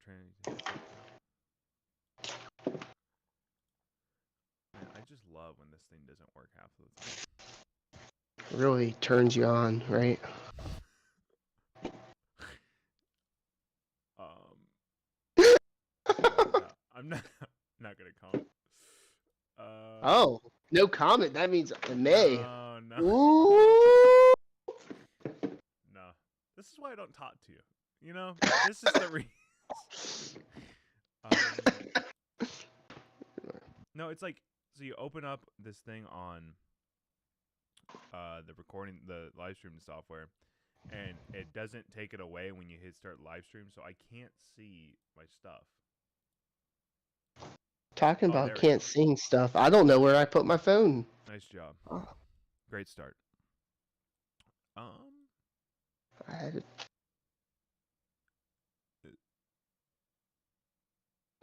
start training. Man, I just love when this thing doesn't work half of the time. Really turns you on, right? No, I'm not gonna comment. Oh, no comment. That means a May. No. Ooh. No. This is why I don't talk to you. You know, this is the reason. No, it's like, so you open up this thing on the live stream software, and it doesn't take it away when you hit start live stream, so I can't see my stuff. Talking Oh, about there we can't go. sing stuff. I don't know where I put my phone. Nice job. Oh, Great start. I had it.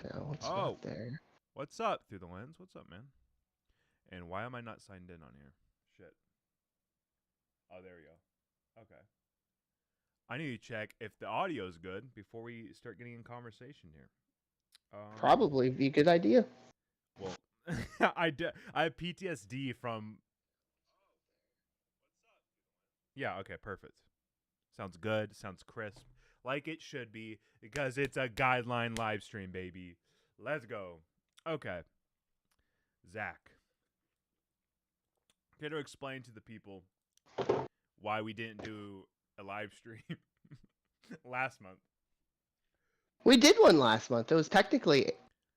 No, it's not there. What's up, Through the Lens? What's up, man? And why am I not signed in on here? Shit. Oh, there we go. Okay. I need to check if the audio is good before we start getting in conversation here. Probably be a good idea. Well, I have PTSD from. Yeah. Okay. Perfect. Sounds good. Sounds crisp, like it should be, because it's a guideline live stream, baby. Let's go. Okay. Zach, care to explain to the people why we didn't do a live stream last month? We did one last month. It was technically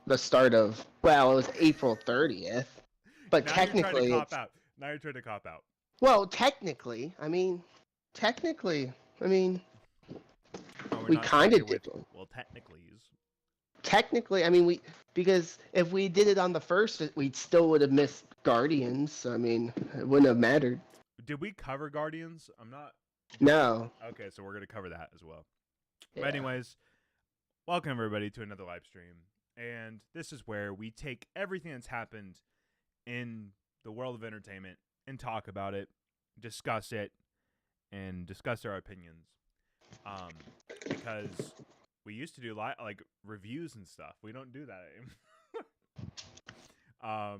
the start of, well, it was April 30th. But Now technically, you're trying to cop out. Now you're trying to cop out. Well, technically, I mean, we kind of did one. Well, technically, Technically, I mean, because if we did it on the first, we still would have missed Guardians. I mean, it wouldn't have mattered. did we cover Guardians? I'm not. No. Okay, so we're gonna cover that as well. Yeah. But anyways, welcome everybody to another live stream, and this is where we take everything that's happened in the world of entertainment and talk about it, discuss it, and discuss our opinions. Because we used to do like reviews and stuff. We don't do that anymore.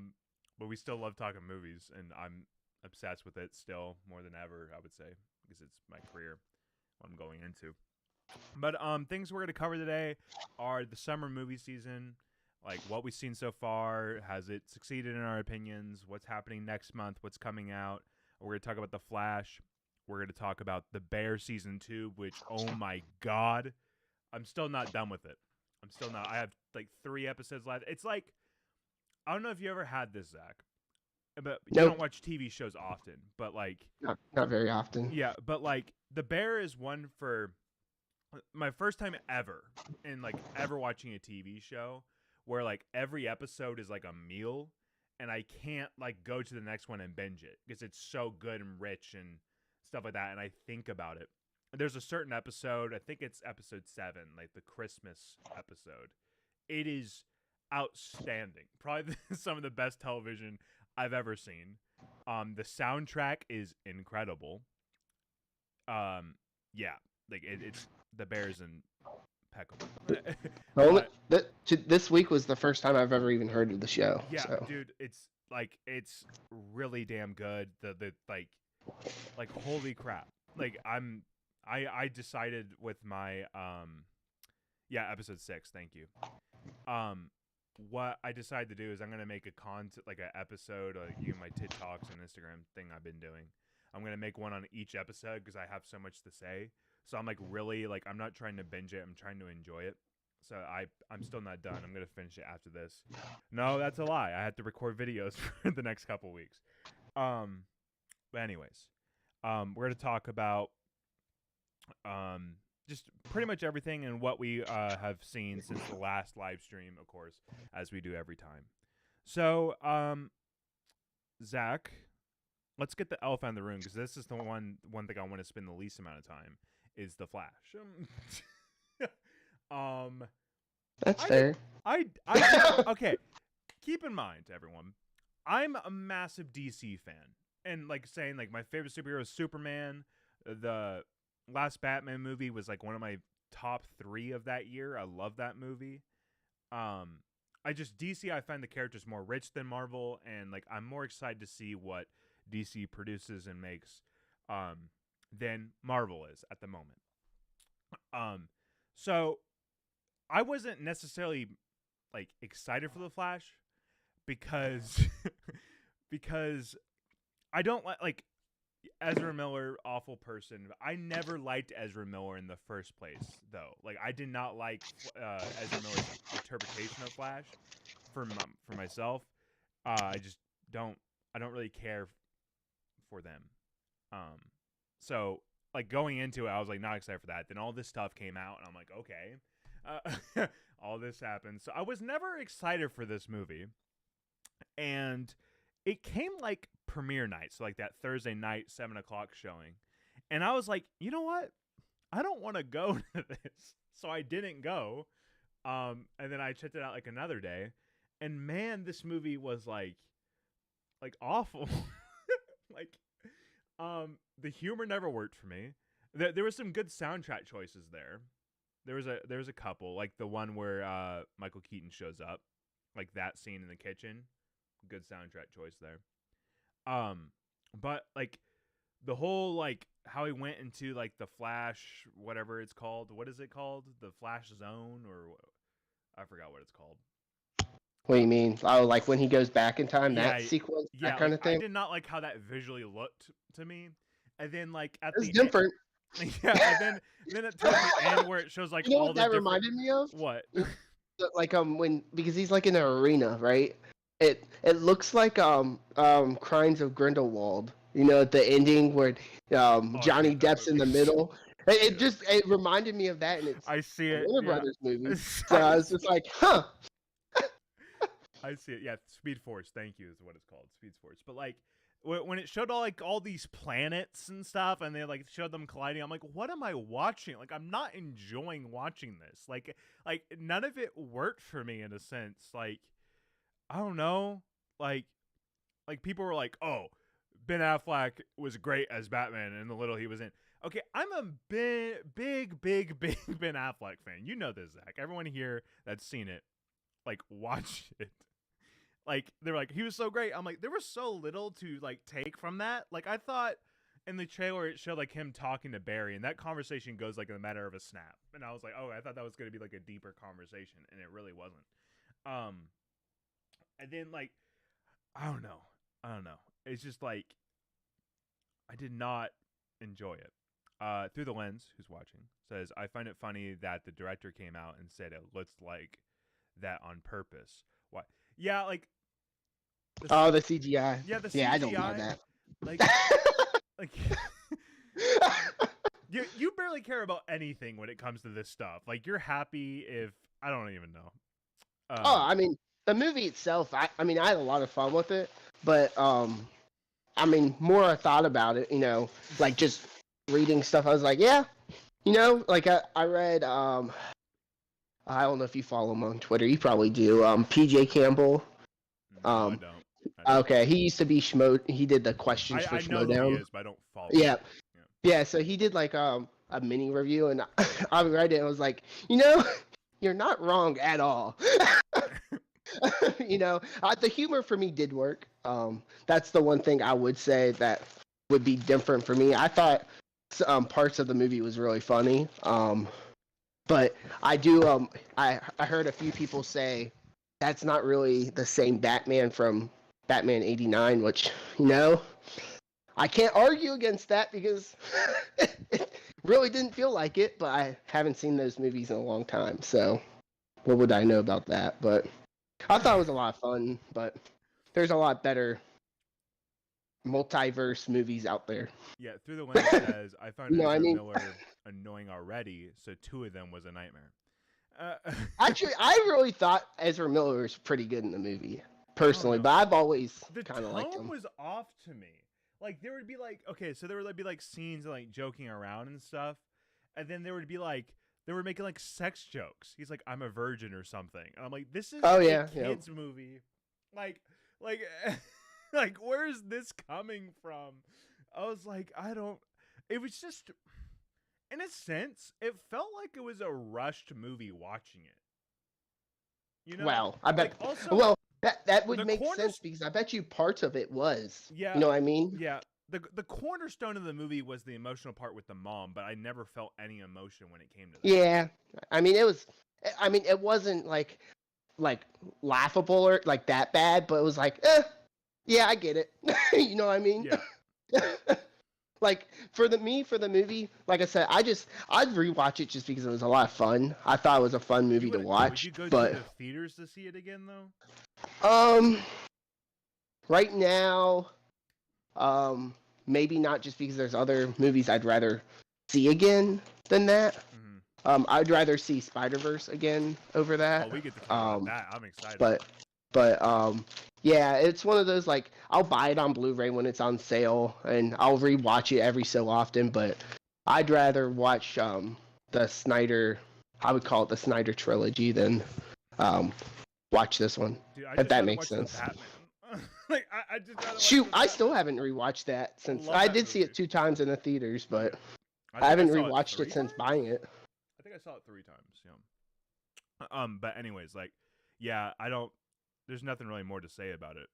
But we still love talking movies, and I'm obsessed with it still more than ever, I would say, because it's my career, what I'm going into. But things we're going to cover today are the summer movie season, like what we've seen so far. Has it succeeded in our opinions? What's happening next month? What's coming out? We're going to talk about The Flash. We're going to talk about The Bear Season 2, which, oh my God, I'm still not done with it. I'm still not. I have like 3 episodes left. It's like, I don't know if you ever had this, Zach, but you don't watch TV shows often, but like. Not very often. Yeah, but like The Bear is one for my first time ever in like ever watching a TV show where like every episode is like a meal, and I can't like go to the next one and binge it because it's so good and rich and stuff like that. And I think about it. There's a certain episode, I think it's episode 7, like the Christmas episode. It is outstanding. Probably some of the best television I've ever seen. The soundtrack is incredible. Yeah, like it's the Bears impeccable. This week was the first time I've ever even heard of the show. Yeah, so. dude, it's really damn good. The like holy crap. Like I decided with my episode 6, thank you. What I decided to do is I'm gonna make like an episode, like my TikToks and Instagram thing I've been doing. I'm gonna make one on each episode because I have so much to say. So I'm like really like I'm not trying to binge it. I'm trying to enjoy it. So I'm still not done. I'm gonna finish it after this. No, that's a lie. I have to record videos for the next couple weeks. But anyways, we're gonna talk about just pretty much everything and what we have seen since the last live stream, of course, as we do every time. So, Zach, let's get the elephant in the room because this is the one thing I want to spend the least amount of time is The Flash. That's fair. Okay. Keep in mind, everyone, I'm a massive DC fan, and like saying like my favorite superhero is Superman. The last Batman movie was like one of my top 3 of that year. I love that movie. I just DC. I find the characters more rich than Marvel, and like I'm more excited to see what DC produces and makes than Marvel is at the moment. So I wasn't necessarily like excited for the Flash because because I don't like Ezra Miller, awful person. I never liked Ezra Miller in the first place, though. Like I did not like Ezra Miller's interpretation of Flash for myself. I just don't. I don't really care for them. So like going into it, I was like not excited for that. Then all this stuff came out, and I'm like, okay, all this happened. So I was never excited for this movie, and it came like premiere night, so like that Thursday night 7:00 showing, and I was like, you know what? I don't want to go to this, so I didn't go. And then I checked it out like another day, and man, this movie was like awful. like, the humor never worked for me. There was some good soundtrack choices there. There was a couple, like the one where Michael Keaton shows up, like that scene in the kitchen. Good soundtrack choice there. But like the whole like how he went into like the Flash, whatever it's called. What is it called? The Flash Zone, or I forgot what it's called. What do you mean? Oh, like when he goes back in time, Yeah, that sequence, yeah, that kind like, of thing. I did not like how that visually looked to me. And then like at It's the different. yeah, and then at towards the end where it shows like You know all what the that different reminded me of? what. Like when because he's like in an arena, right? It looks like Crimes of Grindelwald. You know, at the ending where Oh, I Johnny hate that Depp's in the movie. middle. It reminded me of that, and it's I see a it. Warner Yeah. Brothers movie. So I was just like, huh. I see it. Yeah, Speed Force. Thank you is what it's called, Speed Force. But like when it showed all these planets and stuff, and they like showed them colliding, I'm like, what am I watching? Like, I'm not enjoying watching this. Like none of it worked for me in a sense. Like, I don't know. Like people were like, oh, Ben Affleck was great as Batman in the little he was in. Okay, I'm a big Ben Affleck fan. You know this, Zach. Everyone here that's seen it, like, watch it. Like, they're like, he was so great. I'm like, there was so little to like take from that. Like, I thought in the trailer it showed like him talking to Barry, and that conversation goes like in a matter of a snap. And I was like, oh, I thought that was gonna be like a deeper conversation, and it really wasn't. And then like, I don't know. It's just like I did not enjoy it. Through the lens, who's watching, says I find it funny that the director came out and said it looks like that on purpose. Why? Yeah, like The CGI. yeah, the Yeah, CGI. I don't know that. Like, like you barely care about anything when it comes to this stuff. Like, you're happy if I don't even know. I mean, the movie itself, I mean, I had a lot of fun with it, but I mean, more I thought about it, you know, like just reading stuff, I was like, yeah, you know, like I read, I don't know if you follow him on Twitter, you probably do, PJ Campbell. No, I don't. Okay, he used to be Schmo. He did the questions for I know who he Schmodown. is, but I don't follow. Yeah. Him. Yeah, so he did like a mini review, and I read it and I was like, you know, you're not wrong at all. You know, the humor for me did work. That's the one thing I would say that would be different for me. I thought parts of the movie was really funny. But I do I heard a few people say that's not really the same Batman from Batman '89, which, you know, I can't argue against that because it really didn't feel like it, but I haven't seen those movies in a long time, so what would I know about that? But I thought it was a lot of fun, but there's a lot better multiverse movies out there. Yeah, through the lens says I found No, I Ezra mean, Miller annoying already, so 2 of them was a nightmare. actually, I really thought Ezra Miller was pretty good in the movie, personally, but I've always kind of liked him. The tone was off to me. Like, there would be like, okay, so there would be like scenes of like joking around and stuff, and then there would be like they were making like sex jokes. He's like, "I'm a virgin" or something, and I'm like, "This is a kids movie." Like, like, where's this coming from? I was like, I don't. It was just. in a sense, it felt like it was a rushed movie watching it. You know, Well, I bet. like also Well, that would the make corner. sense because I bet you parts of it was. Yeah, You know what I mean? yeah. The cornerstone of the movie was the emotional part with the mom, but I never felt any emotion when it came to that. Yeah. I mean, it was. I mean, it wasn't like laughable or like that bad, but it was like, yeah, I get it. You know what I mean? Yeah. Like for the movie, like I said, I'd rewatch it just because it was a lot of fun. I thought it was a fun movie to watch. Would you go but to the theaters to see it again though? Right now, maybe not, just because there's other movies I'd rather see again than that. Mm-hmm. I'd rather see Spider-Verse again over that. Oh, we get to talk about that. I'm excited. But yeah, it's one of those, like, I'll buy it on Blu-ray when it's on sale, and I'll rewatch it every so often. But I'd rather watch the Snyder, I would call it the Snyder trilogy, than watch this one. Dude, if that makes sense. Like I just shoot, I still haven't rewatched that since I did see it 2 times in the theaters, but I haven't rewatched it since buying it. I think I saw it 3 times. Yeah. But anyways, like, yeah, I don't. There's nothing really more to say about it.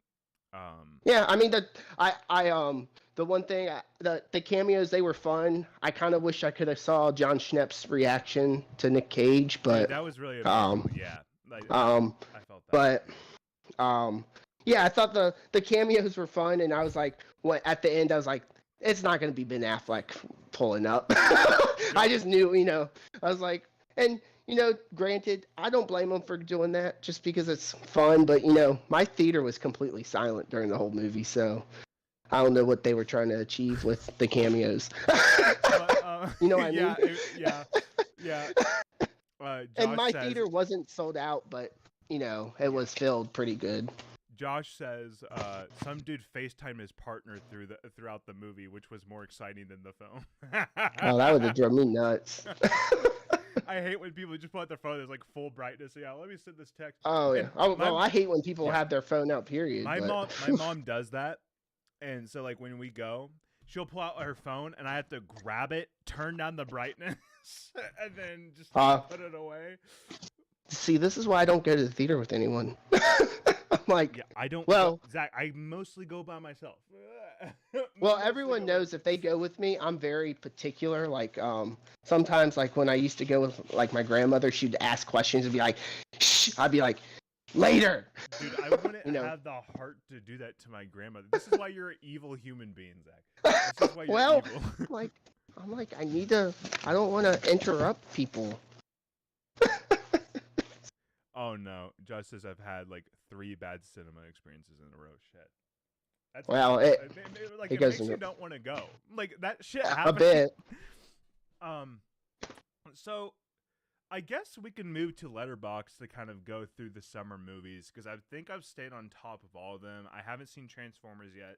Yeah, I mean the one thing, the cameos, they were fun. I kind of wish I could have saw John Schnepp's reaction to Nick Cage, but that was really amazing. Yeah, like, I felt that. But yeah, I thought the cameos were fun, and I was like, at the end I was like, it's not gonna be Ben Affleck pulling up. I just knew, I was like, and granted, I don't blame him for doing that just because it's fun, but my theater was completely silent during the whole movie, so I don't know what they were trying to achieve with the cameos. But, you know what I mean? Yeah. And my theater wasn't sold out, but it was filled pretty good. Josh says some dude FaceTimed his partner throughout the movie, which was more exciting than the film. Oh, that would have driven me nuts. I hate when people just pull out their phone. There's like full brightness. Yeah, let me send this text. Oh yeah. I hate when people have their phone out. Period. My mom does that, and so like when we go, she'll pull out her phone, and I have to grab it, turn down the brightness, and then just put it away. See, this is why I don't go to the theater with anyone. I'm like, yeah, I don't. Well, Zach, I mostly go by myself. Well, everyone knows if they go with me, I'm very particular. Like, sometimes, like when I used to go with like my grandmother, she'd ask questions and be like, "Shh," I'd be like, "Later." Dude, I wouldn't have the heart to do that to my grandmother. This is why you're an evil human being, Zach. This is why you're evil. I'm like, I don't want to interrupt people. Oh no, Josh says I've had like 3 bad cinema experiences in a row. Shit. That's it makes you don't want to go. Like that shit happened. A bit. So I guess we can move to Letterboxd to kind of go through the summer movies, because I think I've stayed on top of all of them. I haven't seen Transformers yet.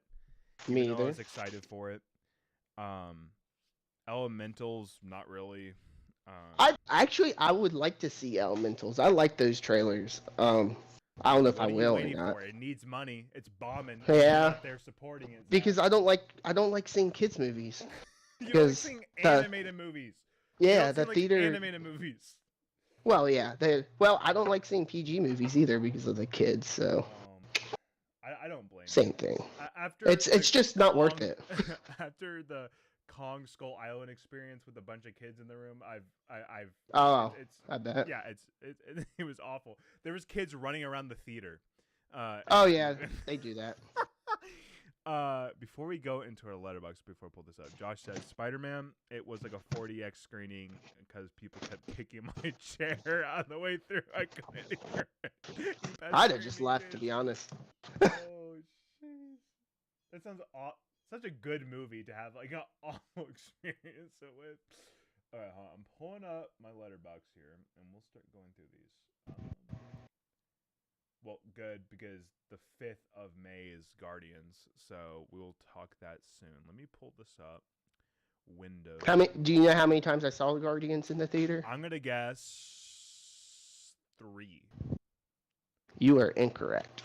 Me either. I was excited for it. Elementals, not really. I would like to see Elementals. I like those trailers. I don't know if I will or not. It needs money. It's bombing. Yeah. They're supporting it. Because I don't like seeing kids movies. You don't like seeing animated movies. Yeah, the theater animated movies. Well, yeah, I don't like seeing PG movies either because of the kids. So I don't blame. Same thing. After it's just not worth it. After the Kong Skull Island experience with a bunch of kids in the room, I bet. Yeah, it was awful. There was kids running around the theater. Oh yeah, they do that. Before we go into our Letterboxd, before I pull this up, Josh said Spider-Man, it was like a 40x screening because people kept kicking my chair on the way through. I couldn't hear it. I'd have just left, to be honest. Oh, jeez. That sounds such a good movie to have like an awful experience with. All right, I'm pulling up my Letterboxd here, and we'll start going through these. Well, good, because the 5th of May is Guardians, so we'll talk that soon. Let me pull this up. Windows. Do you know how many times I saw Guardians in the theater? I'm gonna guess 3. You are incorrect.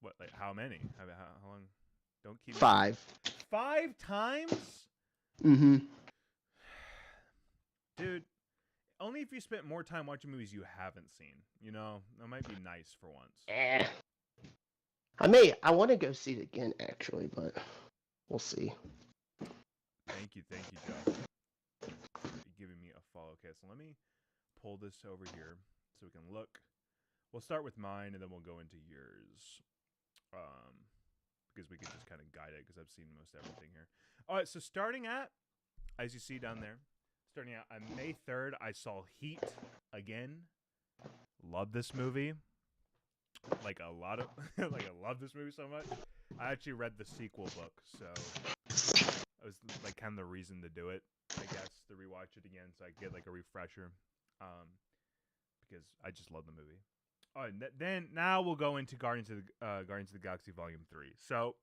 What? Like how many? How long? Don't keep. 5. 5 times? Mm-hmm. Dude, only if you spent more time watching movies you haven't seen. That might be nice for once. I want to go see it again actually, but we'll see. Thank you, Joe. You're giving me a follow. Okay, so let me pull this over here so we can look. We'll start with mine and then we'll go into yours. Because we can just kind of guide it because I've seen most everything here. All right, so starting at, as you see down there, starting out on May 3rd, I saw Heat again. Love this movie. Like a lot of, like I love this movie so much. I actually read the sequel book, so it was like kind of the reason to do it, I guess, to rewatch it again so I could get like a refresher. Because I just love the movie. All right, then now we'll go into Guardians of the Galaxy Volume 3. So,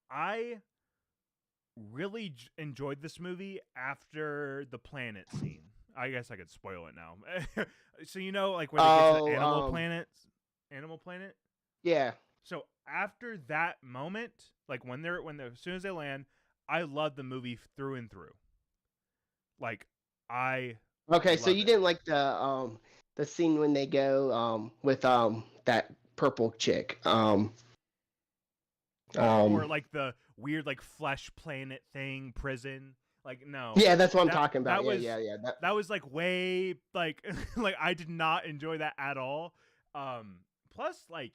I really enjoyed this movie after the planet scene. I guess I could spoil it now. So like when they get to the Animal Planet. Yeah. So after that moment, like as soon as they land, I love the movie through and through. Like Okay, so you didn't like the scene when they go with that purple chick. Or like the weird like flesh planet thing, prison. Like no. Yeah, that's what I'm talking about. Yeah. That was like way like like I did not enjoy that at all. Plus like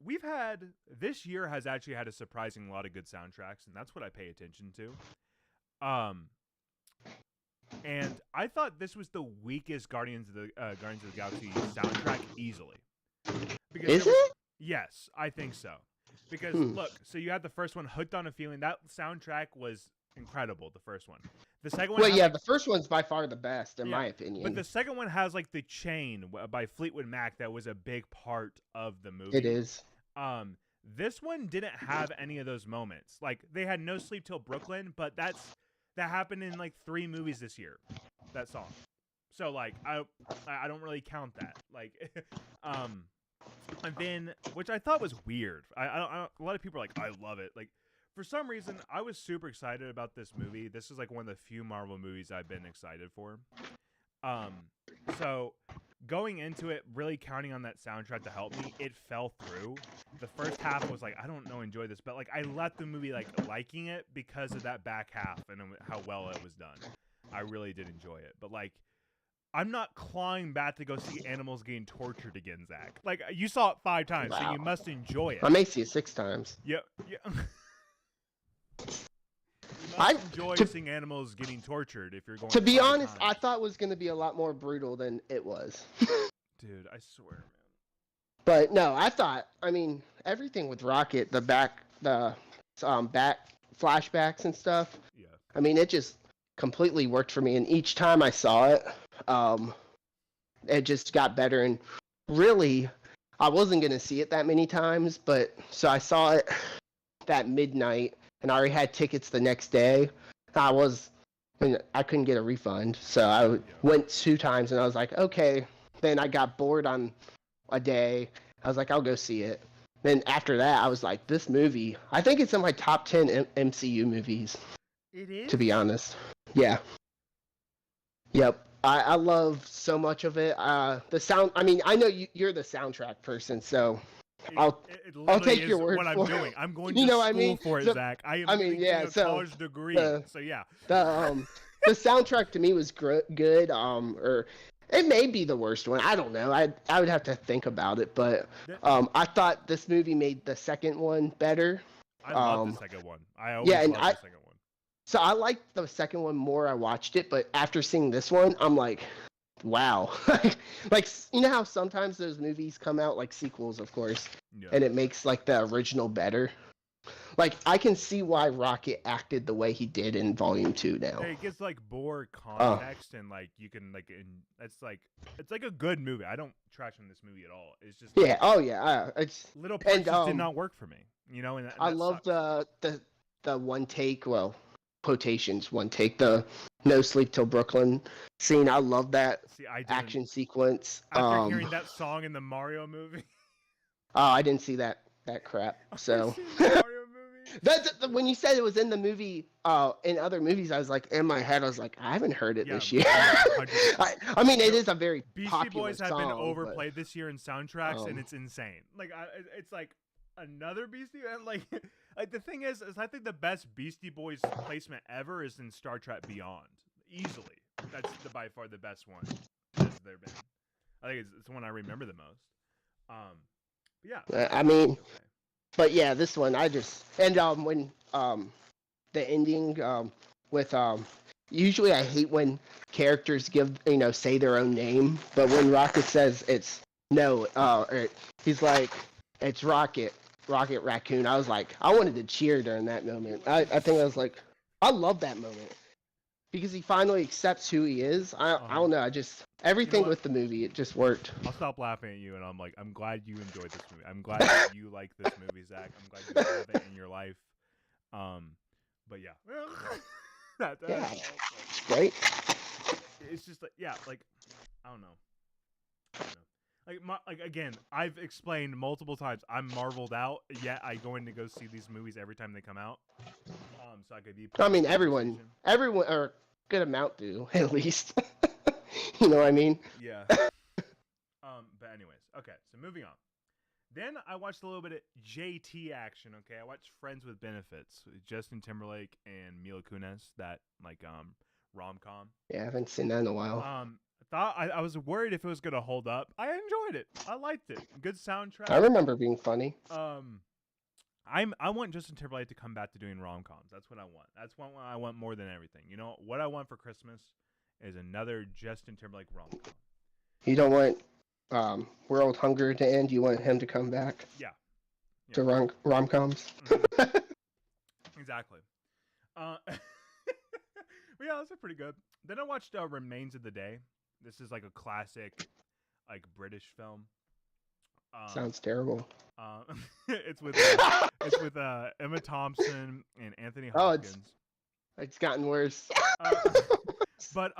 we've had this year has actually had a surprising lot of good soundtracks, and that's what I pay attention to. And I thought this was the weakest Guardians of the Galaxy soundtrack easily. Is it? Yes, I think so. Because look, so you had the first one, Hooked on a Feeling. That soundtrack was incredible. The first one. The second one. Well, yeah, the first one's by far the best in my opinion. But the second one has like the Chain by Fleetwood Mac that was a big part of the movie. It is. This one didn't have any of those moments. Like they had No Sleep Till Brooklyn, but that happened in like 3 movies this year. That song. So like I don't really count that. Like and then which I thought was weird. A lot of people are like I love it. Like for some reason I was super excited about this movie. This is like one of the few Marvel movies I've been excited for. So going into it, really counting on that soundtrack to help me, it fell through. The first half was like, I don't know, enjoy this, but like I left the movie like liking it because of that back half and how well it was done. I really did enjoy it, but like, I'm not clawing back to go see animals getting tortured again, Zach. Like you saw it 5 times, so you must enjoy it. I may see it 6 times. Yeah. I enjoy seeing animals getting tortured if you're going to be honest, I thought it was going to be a lot more brutal than it was. Dude, I swear, man. But no, I mean, everything with Rocket, the back flashbacks and stuff. Yeah. I mean, it just completely worked for me, and each time I saw it, it just got better. And really, I wasn't going to see it that many times, but so I saw it that midnight. And I already had tickets the next day. I couldn't get a refund, so I went 2 times, and I was like, okay. Then I got bored on a day. I was like, I'll go see it. Then after that, I was like, this movie, I think it's in my top 10 MCU movies. It is? To be honest. Yeah. Yep. I love so much of it. The sound, I mean, I know you're the soundtrack person, so... I'll take your word what for I'm doing. I'm going to school for it, so, Zach. I am a college degree. So yeah. The soundtrack to me was good. Or it may be the worst one. I don't know. I would have to think about it. But I thought this movie made the second one better. I love the second one. I always love the second one. So I liked the second one more. I watched it, but after seeing this one, I'm like, wow. Like you know how sometimes those movies come out like sequels, of course, and it makes like the original better. Like I can see why Rocket acted the way he did in Volume 2 now. It gets like more context and like you can like it's like a good movie. I don't trash on this movie at all. It's just it's little parts just did not work for me. And I love the one take. Well, quotations one take, the No Sleep Till Brooklyn scene. I love that action sequence. After hearing that song in the Mario movie. Oh, I didn't see that crap. So Mario movie? When you said it was in the movie, in other movies, I was like, in my head, I was like, I haven't heard it Yeah, this year. 100%. I mean, it is a very Beastie popular Boys have song, been but, overplayed this year in soundtracks, and um, it's insane. Like, it's like another Beastie, and like the thing is I think the best Beastie Boys placement ever is in Star Trek Beyond. Easily, that's by far the best one that's there been. I think it's the one I remember the most. But yeah, I mean, okay. but yeah, this one I just and when the ending with usually I hate when characters give say their own name, but when Rocket says it's no he's like it's Rocket Raccoon. I was like I wanted to cheer during that moment. I think I was like I love that moment because he finally accepts who he is. I don't know. I just everything with the movie it just worked. I'll stop laughing at you, and I'm like, I'm glad you enjoyed this movie. I'm glad that you like this movie, Zach. I'm glad you have it in your life. But yeah, Yeah, it's great. It's just like I don't know. Like again, I've explained multiple times. I'm marveled out. Yet I go in to go see these movies every time they come out. So I could be. I mean, everyone, or a good amount do at least. You know what I mean? Yeah. But anyways, okay. So moving on. Then I watched a little bit of JT action. Okay, I watched Friends with Benefits, Justin Timberlake and Mila Kunis. That rom com. Yeah, I haven't seen that in a while. I was worried if it was gonna hold up. I enjoyed it. I liked it. Good soundtrack. I remember being funny. I want Justin Timberlake to come back to doing rom coms. That's what I want. That's what I want more than everything. You know what I want for Christmas is another Justin Timberlake rom com. You don't want World Hunger to end. You want him to come back. Yeah. To rom coms. Mm-hmm. Exactly. But yeah, that's pretty good. Then I watched Remains of the Day. This is like a classic, like British film. Sounds terrible. It's with Emma Thompson and Anthony Hopkins. It's gotten worse. But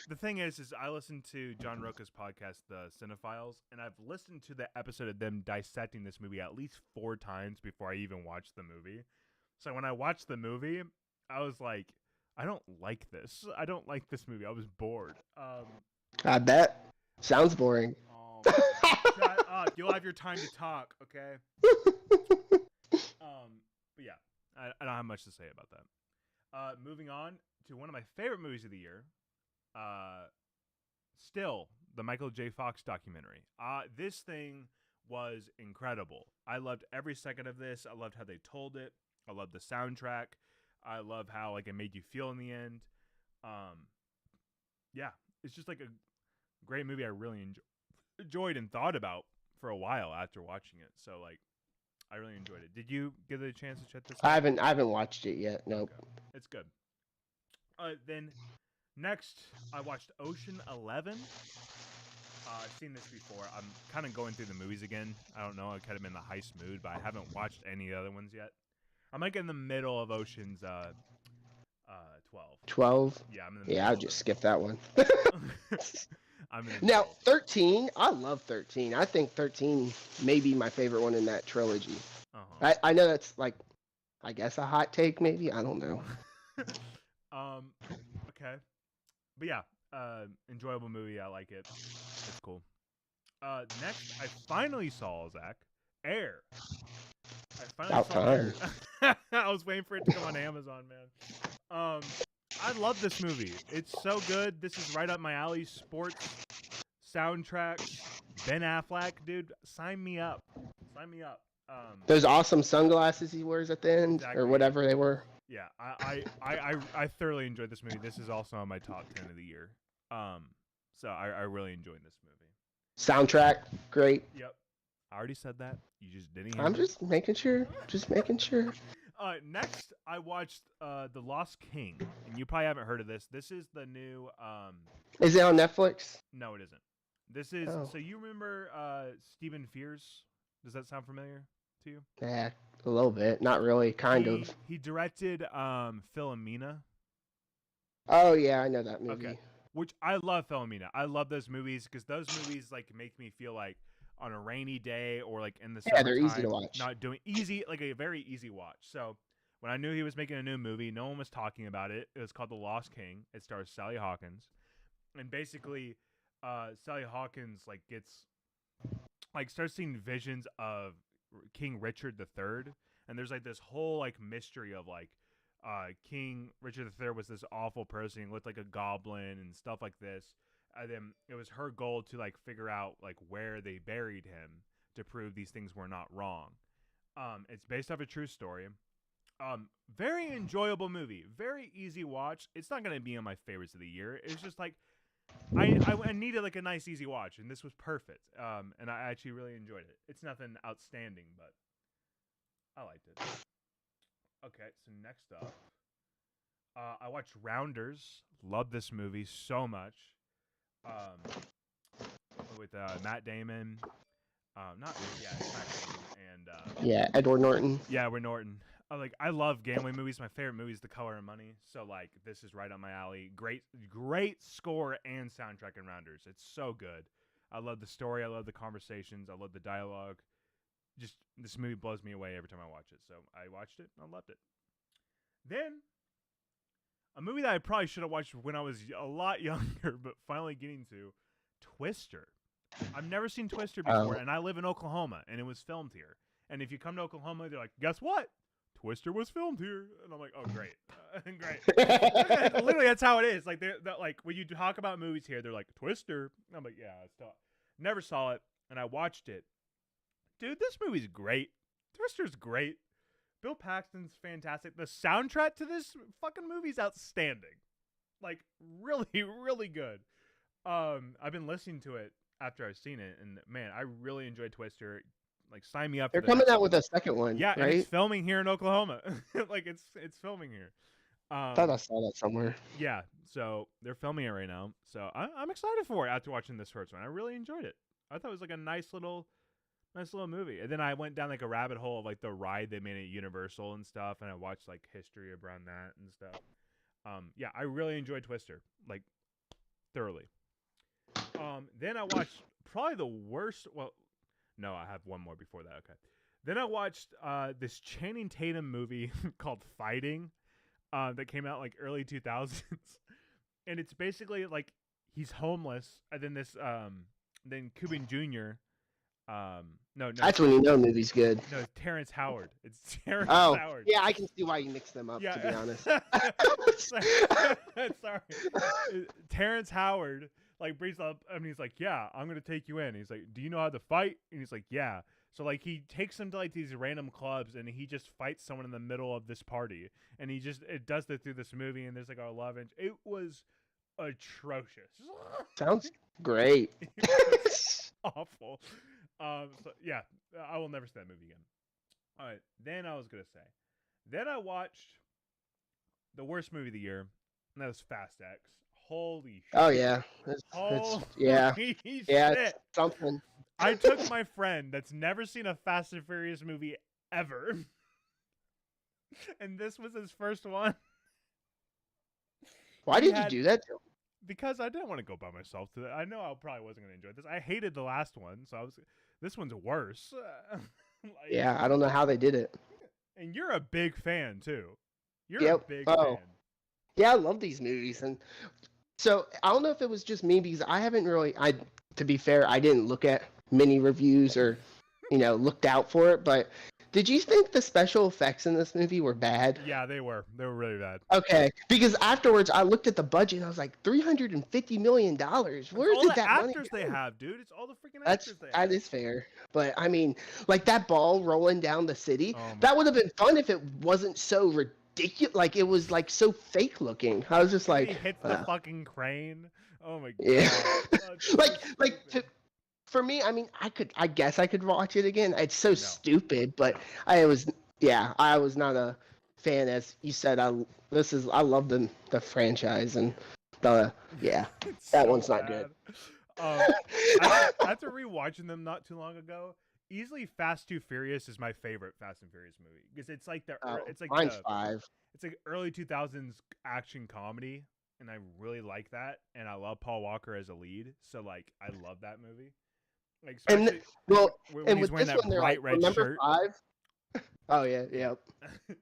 the thing is I listened to John Roca's podcast, The Cinephiles, and I've listened to the episode of them dissecting this movie at least 4 times before I even watched the movie. So when I watched the movie, I was like, I don't like this. I don't like this movie. I was bored. I bet. Sounds boring. Shut up. You'll have your time to talk, okay? But yeah, I don't have much to say about that. Moving on to one of my favorite movies of the year. Still, the Michael J. Fox documentary. This thing was incredible. I loved every second of this. I loved how they told it. I loved the soundtrack. I love how it made you feel in the end. Yeah, it's just like a great movie. I really enjoyed and thought about for a while after watching it. So I really enjoyed it. Did you get a chance to check this out? I haven't watched it yet. Nope. Okay. It's good. Then next I watched Ocean 11. I've seen this before. I'm kind of going through the movies again. I don't know. I kind of in the heist mood, but I haven't watched any other ones yet. I'm in the middle of Ocean's 12. 12? Yeah, I'm in the middle. Yeah, I'll just skip that one. I'm in now, 13, I love 13. I think 13 may be my favorite one in that trilogy. Uh-huh. I know that's I guess a hot take maybe. I don't know. Okay. But yeah, enjoyable movie. I like it. It's cool. Next, I finally saw, Zach, Air. Air. I was waiting for it to come on Amazon, man. I love this movie. It's so good. This is right up my alley. Sports, soundtracks, Ben Affleck, dude. Sign me up. Sign me up. Those awesome sunglasses he wears at the end, exactly. Or whatever they were. Yeah, I thoroughly enjoyed this movie. This is also on my top 10 of the year. So I really enjoyed this movie. Soundtrack, great. Yep. I already said that. You just didn't hear I'm me. just making sure. Just making sure. Next, I watched The Lost King, and you probably haven't heard of this. This is the new. Is it on Netflix? No, it isn't. This is. So you remember Stephen Frears? Does that sound familiar to you? Yeah, a little bit. Not really. Kind of. He directed Philomena. Oh yeah, I know that movie. Okay. Which I love Philomena. I love those movies because those movies make me feel like on a rainy day or like in the Yeah, they're easy to summertime, watch. not doing easy, like a very easy watch. So when I knew he was making a new movie, no one was talking about it. It was called The Lost King. It stars Sally Hawkins, and basically, Sally Hawkins like gets like starts seeing visions of King Richard III, and there's like this whole like mystery of like King Richard III was this awful person. He looked like a goblin and stuff like this. And then it was her goal to like figure out like where they buried him to prove these things were not wrong. It's based off a true story. Very enjoyable movie. Very easy watch. It's not gonna be on my favorites of the year. It's just like I needed like a nice easy watch, and this was perfect. And I actually really enjoyed it. It's nothing outstanding, but I liked it. Okay, so next up, I watched Rounders. Love this movie so much. With Matt Damon. Not yeah, it's Matt Damon and Yeah, Edward Norton. yeah, we're Norton. I love gambling movies. My favorite movie is The Color of Money. So like this is right up my alley. Great score and soundtrack in Rounders. It's so good. I love the story. I love the conversations. I love the dialogue. Just this movie blows me away every time I watch it. So I watched it and I loved it. Then a movie that I probably should have watched when I was a lot younger, but finally getting to, Twister. I've never seen Twister before, and I live in Oklahoma, and it was filmed here. And if you come to Oklahoma, they're like, guess what? Twister was filmed here. And I'm like, oh, great. Great. Literally, that's how it is. Like, they're like, when you talk about movies here, they're like, Twister. I'm like, yeah, it's tough. Never saw it, and I watched it. Dude, this movie's great. Twister's great. Bill Paxton's fantastic. The soundtrack to this fucking movie's outstanding. Like, really, really good. I've been listening to it after I've seen it, and man, I really enjoyed Twister. Like, sign me up. They're coming out with a second one. Yeah, right? and it's filming here in Oklahoma. Like, it's filming here. I thought I saw that somewhere. Yeah, so they're filming it right now. So I'm excited for it after watching this first one. I really enjoyed it. I thought it was like a nice little movie. And then I went down like a rabbit hole of like the ride they made at Universal and stuff, and I watched like history around that and stuff. Yeah, I really enjoyed Twister, like thoroughly. Then I watched probably the worst. Well, no, I have one more before that. Okay. Then I watched this Channing Tatum movie called Fighting, that came out like early 2000s, and it's basically like he's homeless, and then then Cuban Jr. No. That's when you know movie's good. No, it's Terrence Howard. It's Terrence Howard. Yeah, I can see why you mix them up, to be honest. Sorry. Terrence Howard like brings up, and he's like, yeah, I'm going to take you in. He's like, do you know how to fight? And he's like, yeah. So like he takes him to like these random clubs, and he just fights someone in the middle of this party. And it does that through this movie, and there's like a love interest. It was atrocious. Sounds great. Awful. So yeah, I will never see that movie again. All right. Then I watched the worst movie of the year, and that was Fast X. Holy shit. Oh yeah. Yeah. It's something. I took my friend that's never seen a Fast and Furious movie ever, and this was his first one. Why did you do that to him? Because I didn't want to go by myself to that. I know I probably wasn't going to enjoy this. I hated the last one, so this one's worse. Yeah, I don't know how they did it. And you're a big fan too. You're a big fan. Yeah, I love these movies, and so I don't know if it was just me because I haven't really. To be fair, I didn't look at many reviews or, looked out for it. But did you think the special effects in this movie were bad? Yeah, they were. They were really bad. Okay, because afterwards I looked at the budget and I was like, $350 million. Where did that money go? Actors they have, dude. It's all the freaking actors they have. That is fair. But I mean, like that ball rolling down the city, that would have been fun if it wasn't so ridiculous. Like it was like so fake looking. I was just like, he hits the fucking crane. Oh my god. Yeah. For me, I mean, I guess I could watch it again. It's so stupid, but I was not a fan. As you said, I love the franchise, and that one's not good. After rewatching them not too long ago, easily Fast 2 Furious is my favorite Fast and Furious movie because it's like mine's 5. It's like early 2000s action comedy, and I really like that, and I love Paul Walker as a lead, so like I love that movie. Like And especially well, when and he's with wearing this that one, they're bright like, red remember shirt. 5? Oh yeah, Yeah. yeah.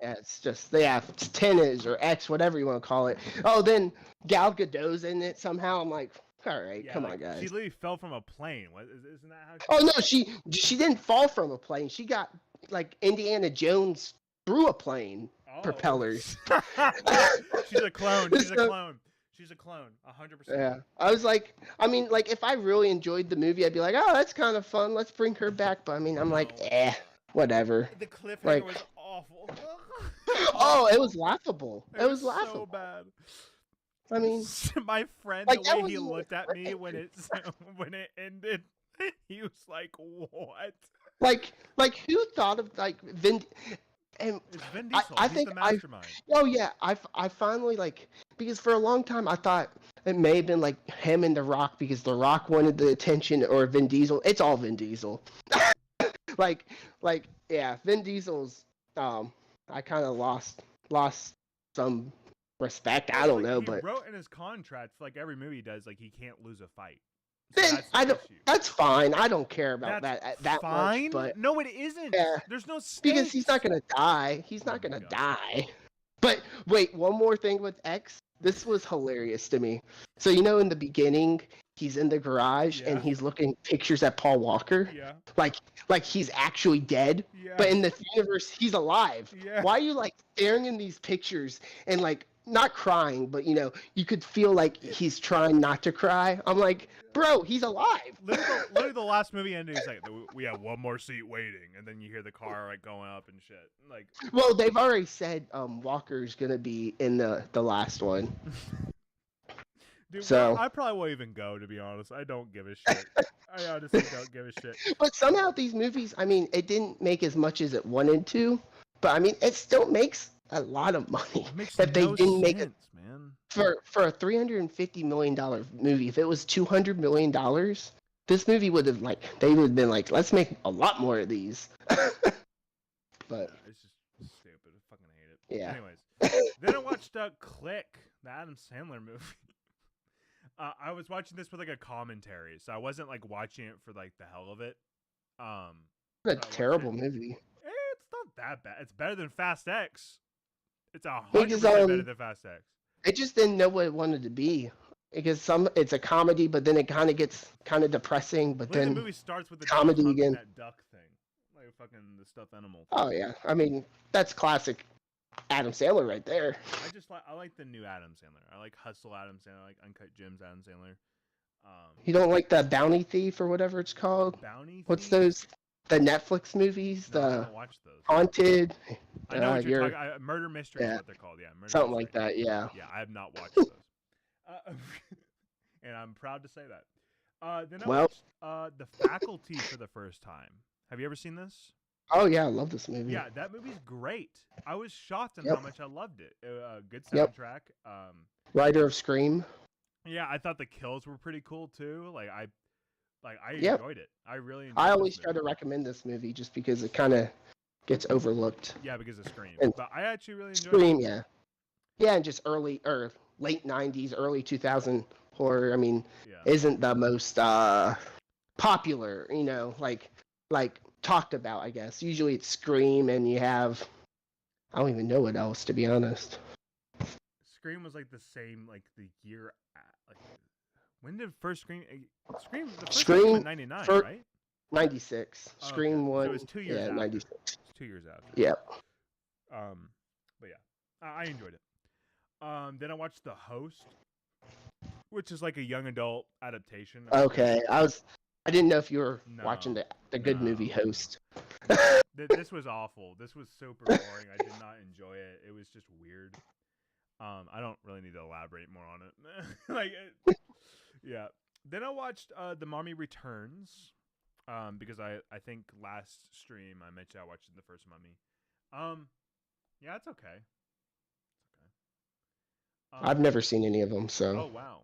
Yeah, it's just it's 10 is or X, whatever you want to call it. Oh, then Gal Gadot's in it somehow. I'm like, all right, Yeah, come like on, guys. she literally fell from a plane. What isn't that how? Oh no, she didn't fall from a plane. She got like Indiana Jones through a plane Oh. propellers. She's a clone. She's a So, clone. She's a clone. 100%. yeah, I was like, I mean, like if I really enjoyed the movie, I'd be like, oh, that's kind of fun. Let's bring her back. But I mean, I'm like, whatever. The cliffhanger Like, was awful. oh, it was laughable. It was was laughable. so bad. I mean, my friend, like, the that way was he even looked at me great. when it ended, he was like, "What?" Like who thought of like Vin? And It's Vin Diesel. I He's think the mastermind. oh yeah, I finally like because for a long time I thought it may have been like him and The Rock because The Rock wanted the attention or Vin Diesel. It's all Vin Diesel. like yeah, Vin Diesel's I kind of lost some respect. I don't know, He but wrote in his contract for like every movie he does, like he can't lose a fight. So then that's the I don't. issue. That's fine. I don't care about That's that fine. much. But No, it isn't. yeah, There's no stakes. because he's not gonna die. He's Oh not my gonna God. die. But wait, one more thing with X. This was hilarious to me. So you know, in the beginning, he's in the garage Yeah. and he's looking pictures at Paul Walker. Yeah. Like he's actually dead. Yeah. But in the universe, he's alive. Yeah. Why are you like staring in these pictures and like not crying, but you know, you could feel like he's trying not to cry. I'm like, bro, he's alive. Literally the last movie ending is like we have one more seat waiting, and then you hear the car like going up and shit. Like, well, they've already said Walker's gonna be in the last one. dude, So I probably won't even go, to be honest. I don't give a shit. I honestly don't give a shit. But somehow these movies, I mean, it didn't make as much as it wanted to, but I mean, it still makes a lot of money. It makes If they no didn't make it sense, man. for a $350 million movie, if it was $200 million, this movie would have they would have been like, let's make a lot more of these. But It's just stupid. I fucking hate it. yeah. Anyways, then I watched Click, the Adam Sandler movie. I was watching this with like a commentary, so I wasn't like watching it for like the hell of it. It's a terrible movie. It's not that bad. It's better than Fast X. It's 100% Because, better than Fast X. It just didn't know what it wanted to be. Because it's a comedy, but then it kind of gets kind of depressing. But Literally, then the movie starts with the comedy duck again. that duck thing, like fucking the stuffed animal. Oh yeah, I mean that's classic Adam Sandler right there. I like the new Adam Sandler. I like Hustle Adam Sandler. I like Uncut Gems Adam Sandler. You don't like the Bounty Thief or whatever it's called? Bounty What's Thief? those? The Netflix movies, No, I the haven't watched those. Haunted. I know what you're you're talking. Murder Mystery is yeah. what they're called. Yeah, Murder something Mystery. like that. Yeah. Yeah, I have not watched those, and I'm proud to say that. Then I watched The Faculty for the first time. Have you ever seen this? Oh yeah, I love this movie. Yeah, that movie's great. I was shocked at Yep. how much I loved it. Good Yep. soundtrack. Writer of Scream. Yeah, I thought the kills were pretty cool too. I Yep. enjoyed it. I really enjoyed I this always try movie. to recommend this movie just because it kind of gets overlooked. Yeah, because of Scream. And But I actually really enjoyed Scream, it. yeah, yeah, and just early or late '90s, early 2000 horror. I mean, Yeah. isn't the most popular, you know, like talked about. I guess usually it's Scream, and you have I don't even know what else to be honest. Scream was like the same like the year like when did first Scream Scream the first one came in 99, right? 96. Oh, Scream okay. one. So it was 2 years yeah, after. 96. It's 2 years after. Yep. But yeah, I enjoyed it. Then I watched The Host, which is like a young adult adaptation. Okay, I didn't know if you were No, watching the good no. movie Host. This was awful. This was super boring. I did not enjoy it. It was just weird. I don't really need to elaborate more on it. Yeah. Then I watched The Mommy Returns. Because I think last stream I mentioned I watched the first Mummy. Yeah, it's okay. I've never seen any of them, so. Oh wow.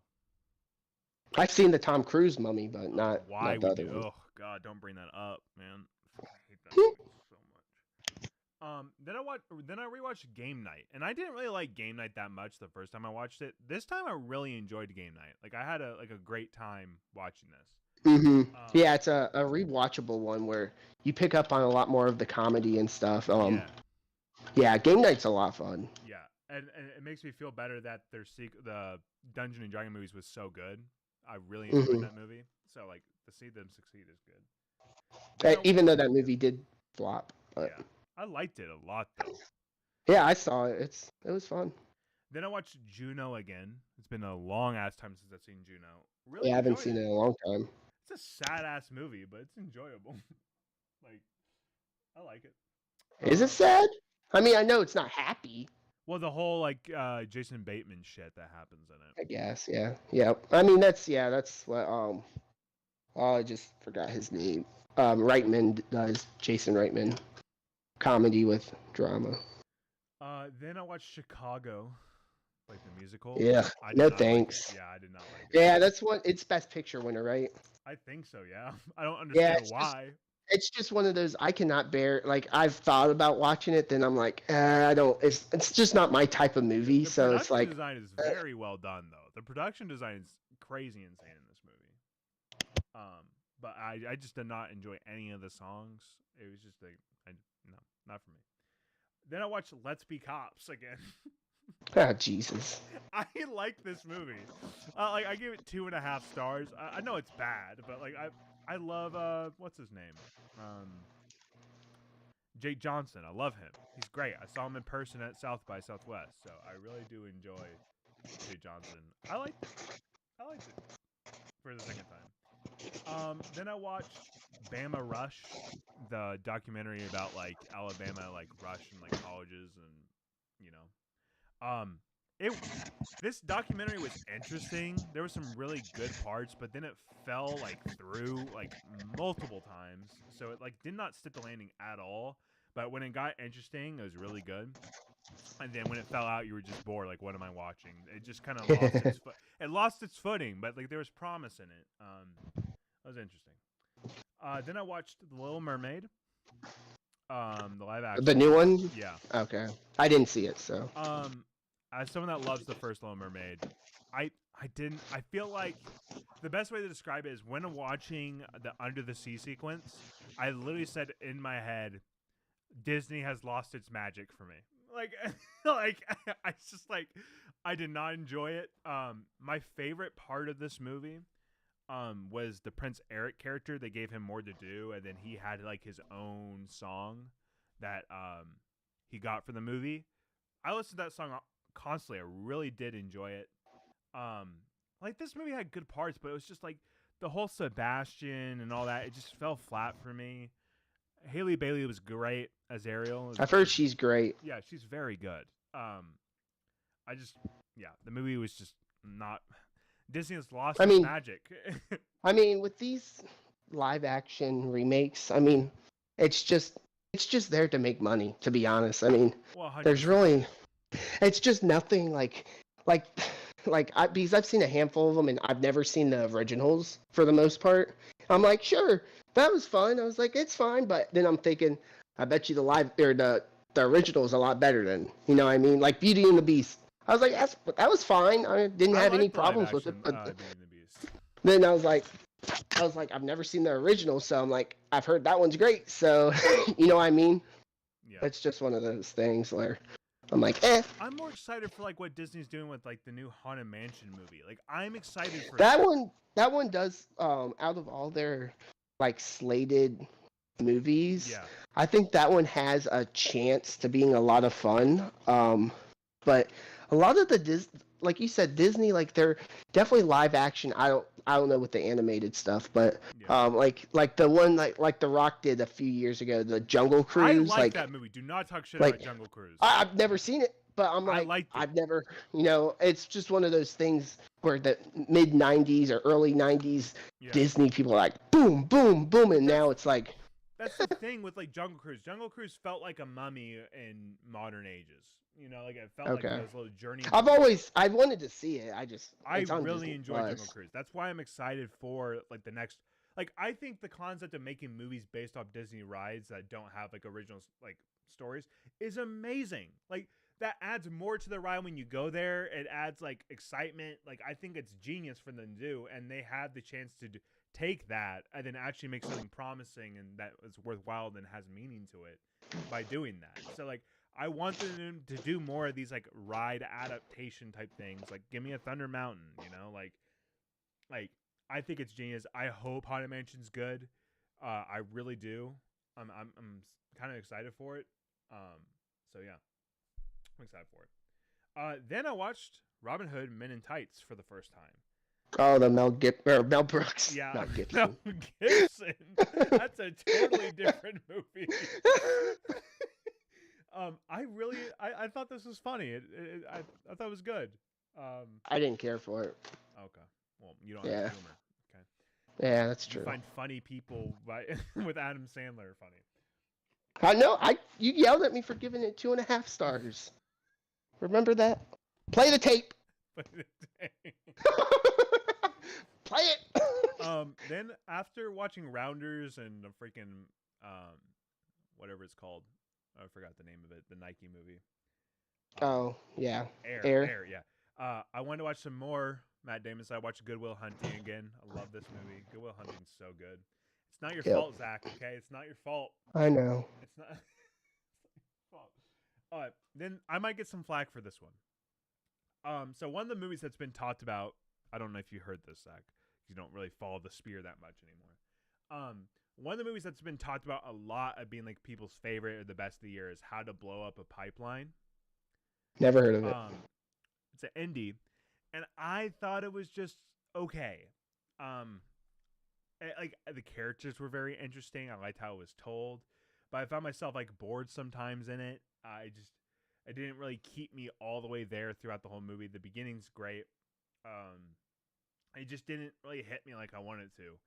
I've seen the Tom Cruise Mummy, but not Why not the would other you? one. Oh God, don't bring that up, man. I hate that movie so much. Then I rewatched Game Night, and I didn't really like Game Night that much the first time I watched it. This time I really enjoyed Game Night. Like I had a great time watching this. Yeah, it's a rewatchable one where you pick up on a lot more of the comedy and stuff. Yeah, Yeah, game night's a lot of fun. yeah, and it makes me feel better that the Dungeon and Dragon movies was so good. I really enjoyed that movie. So like to see them succeed is good. Even though that movie did flop, but yeah, I liked it a lot though. yeah, I saw it. It was fun. Then I watched Juno again. It's been a long ass time since I've seen Juno. Really Yeah, I haven't enjoyed seen it. it in a long time. It's a sad ass movie, but it's enjoyable. Like I like it. Is it sad? I mean, I know it's not happy. Well, the whole like Jason Bateman shit that happens in it. I guess, yeah. I mean, that's what oh, I just forgot his name. Reitman does Jason Reitman comedy with drama. Then I watched Chicago, like the musical. Yeah, no thanks. Like yeah, I did not like it. Yeah, that's what it's Best Picture winner, right? I think so. Yeah, I don't understand why. It's just one of those I cannot bear. Like I've thought about watching it, then I'm like, I don't. It's just not my type of movie. So it's like the production design is very well done, though. The production design is crazy insane in this movie. But I just did not enjoy any of the songs. It was just like, no, not for me. Then I watched Let's Be Cops again. Oh Jesus! I like this movie. Like I gave it 2.5 stars. I know it's bad, but like I love what's his name? Jake Johnson. I love him. He's great. I saw him in person at South by Southwest, so I really do enjoy Jake Johnson. I liked it for the second time. Then I watched Bama Rush, the documentary about like Alabama like rush and like colleges and you know. This documentary was interesting. There were some really good parts, but then it fell like through like multiple times. So it like did not stick the landing at all. But when it got interesting, it was really good. And then when it fell out, you were just bored. Like, what am I watching? It just kind of lost its footing, but like there was promise in it. That was interesting. Then I watched The Little Mermaid. The live action. The new one? Yeah. Okay. I didn't see it, so. As someone that loves the first Little Mermaid, I feel like the best way to describe it is when watching the Under the Sea sequence, I literally said in my head, Disney has lost its magic for me. Like, I just like, I did not enjoy it. My favorite part of this movie, was the Prince Eric character. They gave him more to do, and then he had like his own song that he got for the movie. I listened to that song constantly. I really did enjoy it. Like this movie had good parts, but it was just like the whole Sebastian and all that. It just fell flat for me. Haley Bailey was great as Ariel. I've heard she's great. Yeah, she's very good. The movie was just not. Disney has lost its magic. I mean, with these live action remakes, I mean, it's just there to make money. To be honest, I mean, there's really, it's just nothing because I've seen a handful of them and I've never seen the originals for the most part. I'm like, sure, that was fun. I was like, it's fine, but then I'm thinking, I bet you the original is a lot better than, you know what I mean? Like Beauty and the Beast. I was like, that was fine. I didn't have any problems with it. But then I was like, I've never seen the original, so I'm like, I've heard that one's great. So, you know what I mean? Yeah. It's just one of those things where I'm like, I'm more excited for like what Disney's doing with like the new Haunted Mansion movie. Like, I'm excited for that one. That one does. Out of all their like slated movies, yeah, I think that one has a chance to being a lot of fun. But a lot of like you said, Disney, like they're definitely live action. I don't know with the animated stuff, but like the one like The Rock did a few years ago, the Jungle Cruise. I like that movie. Do not talk shit about Jungle Cruise. I've never seen it, but I'm like, I've never, it's just one of those things where the mid '90s or early '90s Disney people are like boom, boom, boom, and now it's like. That's the thing with like Jungle Cruise. Jungle Cruise felt like a mummy in modern ages. You know, like it felt like those little journeys. I wanted to see it. I really enjoyed Jungle Cruise. That's why I'm excited for like the next. Like I think the concept of making movies based off Disney rides that don't have like original like stories is amazing. Like that adds more to the ride when you go there. It adds like excitement. Like I think it's genius for them to do, and they had the chance to take that and then actually make something promising and that is worthwhile and has meaning to it by doing that. So like I want them to do more of these like ride adaptation type things. Like give me a Thunder Mountain, you know, like I think it's genius. I hope Haunted Mansion's good. I really do. I'm kind of excited for it. So yeah, I'm excited for it. Then I watched Robin Hood Men in Tights for the first time. Oh, the Mel Brooks. Yeah, Not Gibson. Mel Gibson. That's a totally different movie. I thought this was funny. I thought it was good. I didn't care for it. Okay. Well, you don't have humor. Okay. Yeah, that's true. You find funny people with Adam Sandler funny. I know. You yelled at me for giving it 2.5 stars. Remember that? Play the tape. Play it. Then after watching Rounders and the freaking whatever it's called, I forgot the name of it. The Nike movie. Oh yeah. Air. Yeah. I wanted to watch some more Matt Damon. So I watched Good Will Hunting again. I love this movie. Good Will Hunting's so good. It's not your fault, Zach. Okay, it's not your fault. I know. It's not. It's not your fault. Then I might get some flack for this one. So one of the movies that's been talked about. I don't know if you heard this, Zach. You don't really follow the Spear that much anymore. One of the movies that's been talked about a lot of being like people's favorite or the best of the year is How to Blow Up a Pipeline. Never heard of it. It's an indie, and I thought it was just okay. Like the characters were very interesting. I liked how it was told, but I found myself like bored sometimes in it. It didn't really keep me all the way there throughout the whole movie. The beginning's great. It just didn't really hit me like I wanted to.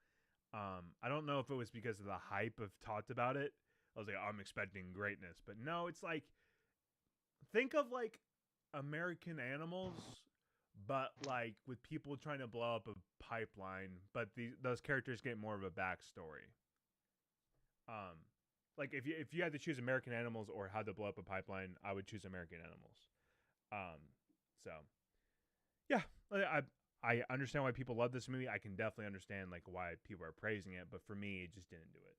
I don't know if it was because of the hype of talked about it. I was like, oh, I'm expecting greatness, but no, it's like, think of like American Animals, but like with people trying to blow up a pipeline, but those characters get more of a backstory. Like if you had to choose American Animals or How to Blow Up a Pipeline, I would choose American Animals. So yeah, I understand why people love this movie. I can definitely understand like why people are praising it, but for me, it just didn't do it.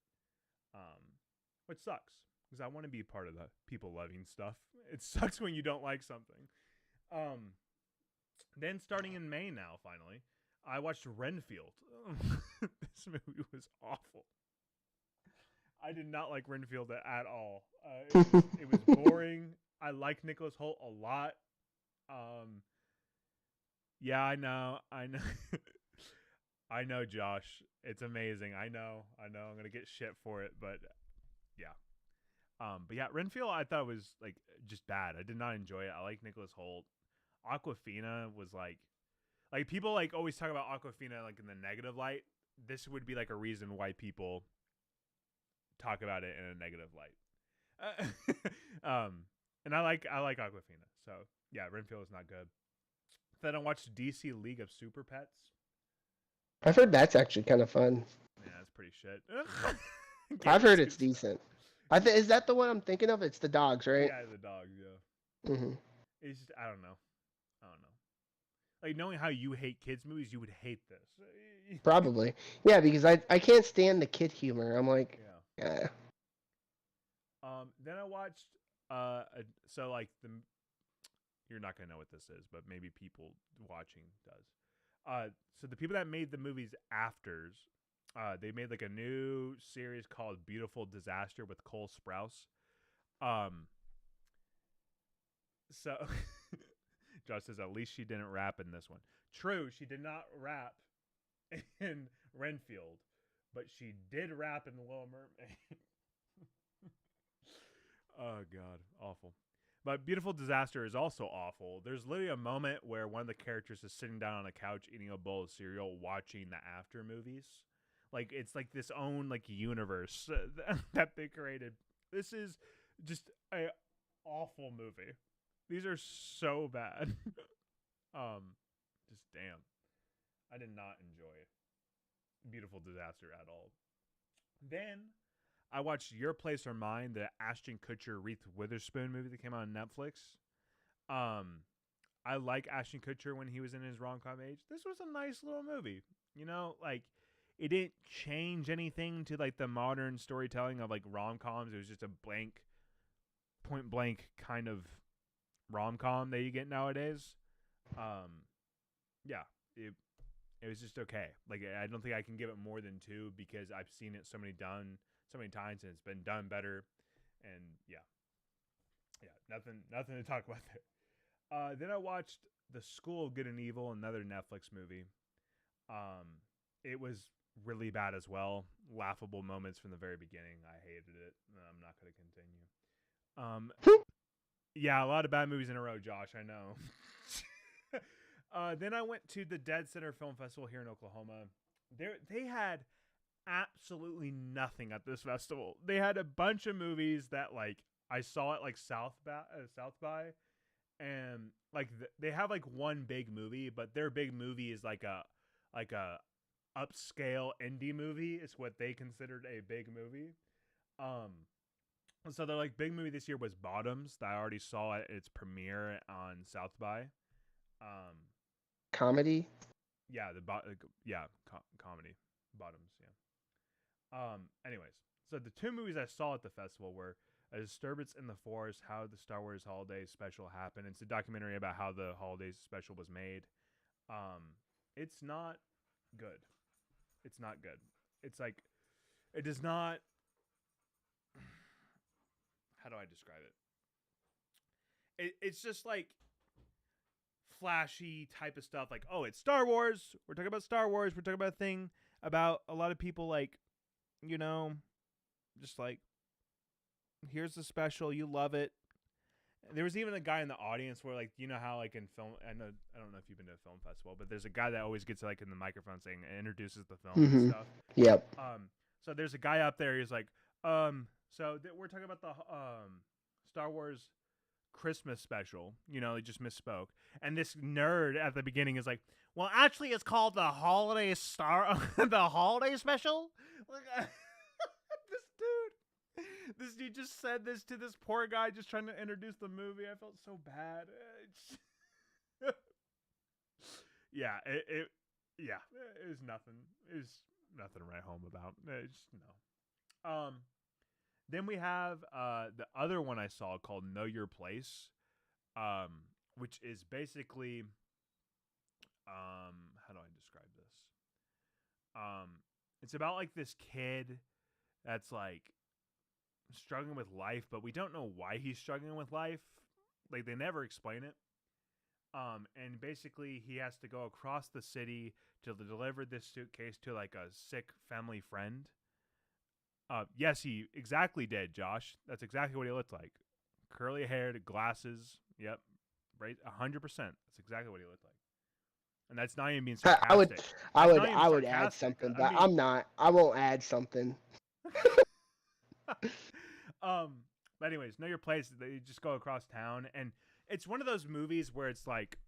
Which sucks because I want to be part of the people loving stuff. It sucks when you don't like something. Then starting in May now, finally, I watched Renfield. This movie was awful. I did not like Renfield at all. It was boring. I like Nicholas Hoult a lot. Yeah, I know. I know, Josh. It's amazing. I know. I'm gonna get shit for it, but yeah. But yeah, Renfield I thought was like just bad. I did not enjoy it. I like Nicholas Hoult. Awkwafina was like people like always talk about Awkwafina like in the negative light. This would be like a reason why people talk about it in a negative light. And I like Awkwafina. So yeah, Renfield is not good. Then I watched DC League of Super Pets. I've heard that's actually kind of fun. Yeah, that's pretty shit. I've heard it's decent. Is that the one I'm thinking of? It's the dogs, right? Yeah, the dogs. Yeah. Mm-hmm. It's just, I don't know. Like knowing how you hate kids movies, you would hate this. Probably, yeah, because I can't stand the kid humor. I'm like, yeah. Then I watched so like you're not gonna know what this is, but maybe people watching does. So the people that made the movies Afters, they made like a new series called Beautiful Disaster with Cole Sprouse. So Josh says at least she didn't rap in this one. True, she did not rap in Renfield, but she did rap in The Little Mermaid. Oh God, awful. But Beautiful Disaster is also awful. There's literally a moment where one of the characters is sitting down on a couch eating a bowl of cereal watching the After movies. Like it's like this own like universe that they created. This is just a awful movie. These are so bad. Just damn. I did not enjoy Beautiful Disaster at all. Then I watched Your Place or Mine, the Ashton Kutcher Reese Witherspoon movie that came out on Netflix. Um, I like Ashton Kutcher when he was in his rom-com age. This was a nice little movie. Like it didn't change anything to like the modern storytelling of like rom-coms. It was just a point blank kind of rom-com that you get nowadays. Um, yeah, it was just okay. Like I don't think I can give it more than 2 because I've seen it so many times and it's been done better. And yeah, nothing to talk about there. Then I watched The School of Good and Evil, another Netflix movie. It was really bad as well. Laughable moments from the very beginning. I hated it. I'm not going to continue. Yeah, a lot of bad movies in a row, Josh. I know. Then I went to the Dead Center Film Festival here in Oklahoma. They had absolutely nothing at this festival. They had a bunch of movies that like I saw at like South by, and like they have like one big movie, but their big movie is like a upscale indie movie. Is what they considered a big movie. So their like big movie this year was Bottoms that I already saw at its premiere on South by. Comedy. Yeah, comedy. Bottoms. Yeah. Anyways, so the 2 movies I saw at the festival were A Disturbance in the Forest, How the Star Wars Holiday Special Happened. It's a documentary about how the holiday special was made. It's not good. It's not good. It's like it does not. How do I describe it? It's just like flashy type of stuff. Like, oh, it's Star Wars. We're talking about Star Wars. We're talking about a thing about a lot of people like, just like, here's the special. You love it. There was even a guy in the audience where like, how like in film, I don't know if you've been to a film festival, but there's a guy that always gets like in the microphone saying, introduces the film and stuff. Yep. So there's a guy up there. He's like, we're talking about the Star Wars Christmas special. He just misspoke. And this nerd at the beginning is like, well, actually, it's called the Holiday the Holiday Special. Like, this dude just said this to this poor guy just trying to introduce the movie. I felt so bad. Yeah, it was nothing. It was nothing to write home about. No. Then we have the other one I saw called Know Your Place, which is basically, how do I describe this? It's about like this kid that's like struggling with life, but we don't know why he's struggling with life. Like they never explain it. And basically he has to go across the city to deliver this suitcase to like a sick family friend. Yes, he exactly did, Josh. That's exactly what he looked like. Curly haired, glasses. Yep. Right. 100%. That's exactly what he looked like. And that's not even being sarcastic. I would add something, but I'm not. I won't add something. But anyways, Know Your Place. They just go across town, and it's one of those movies where it's like,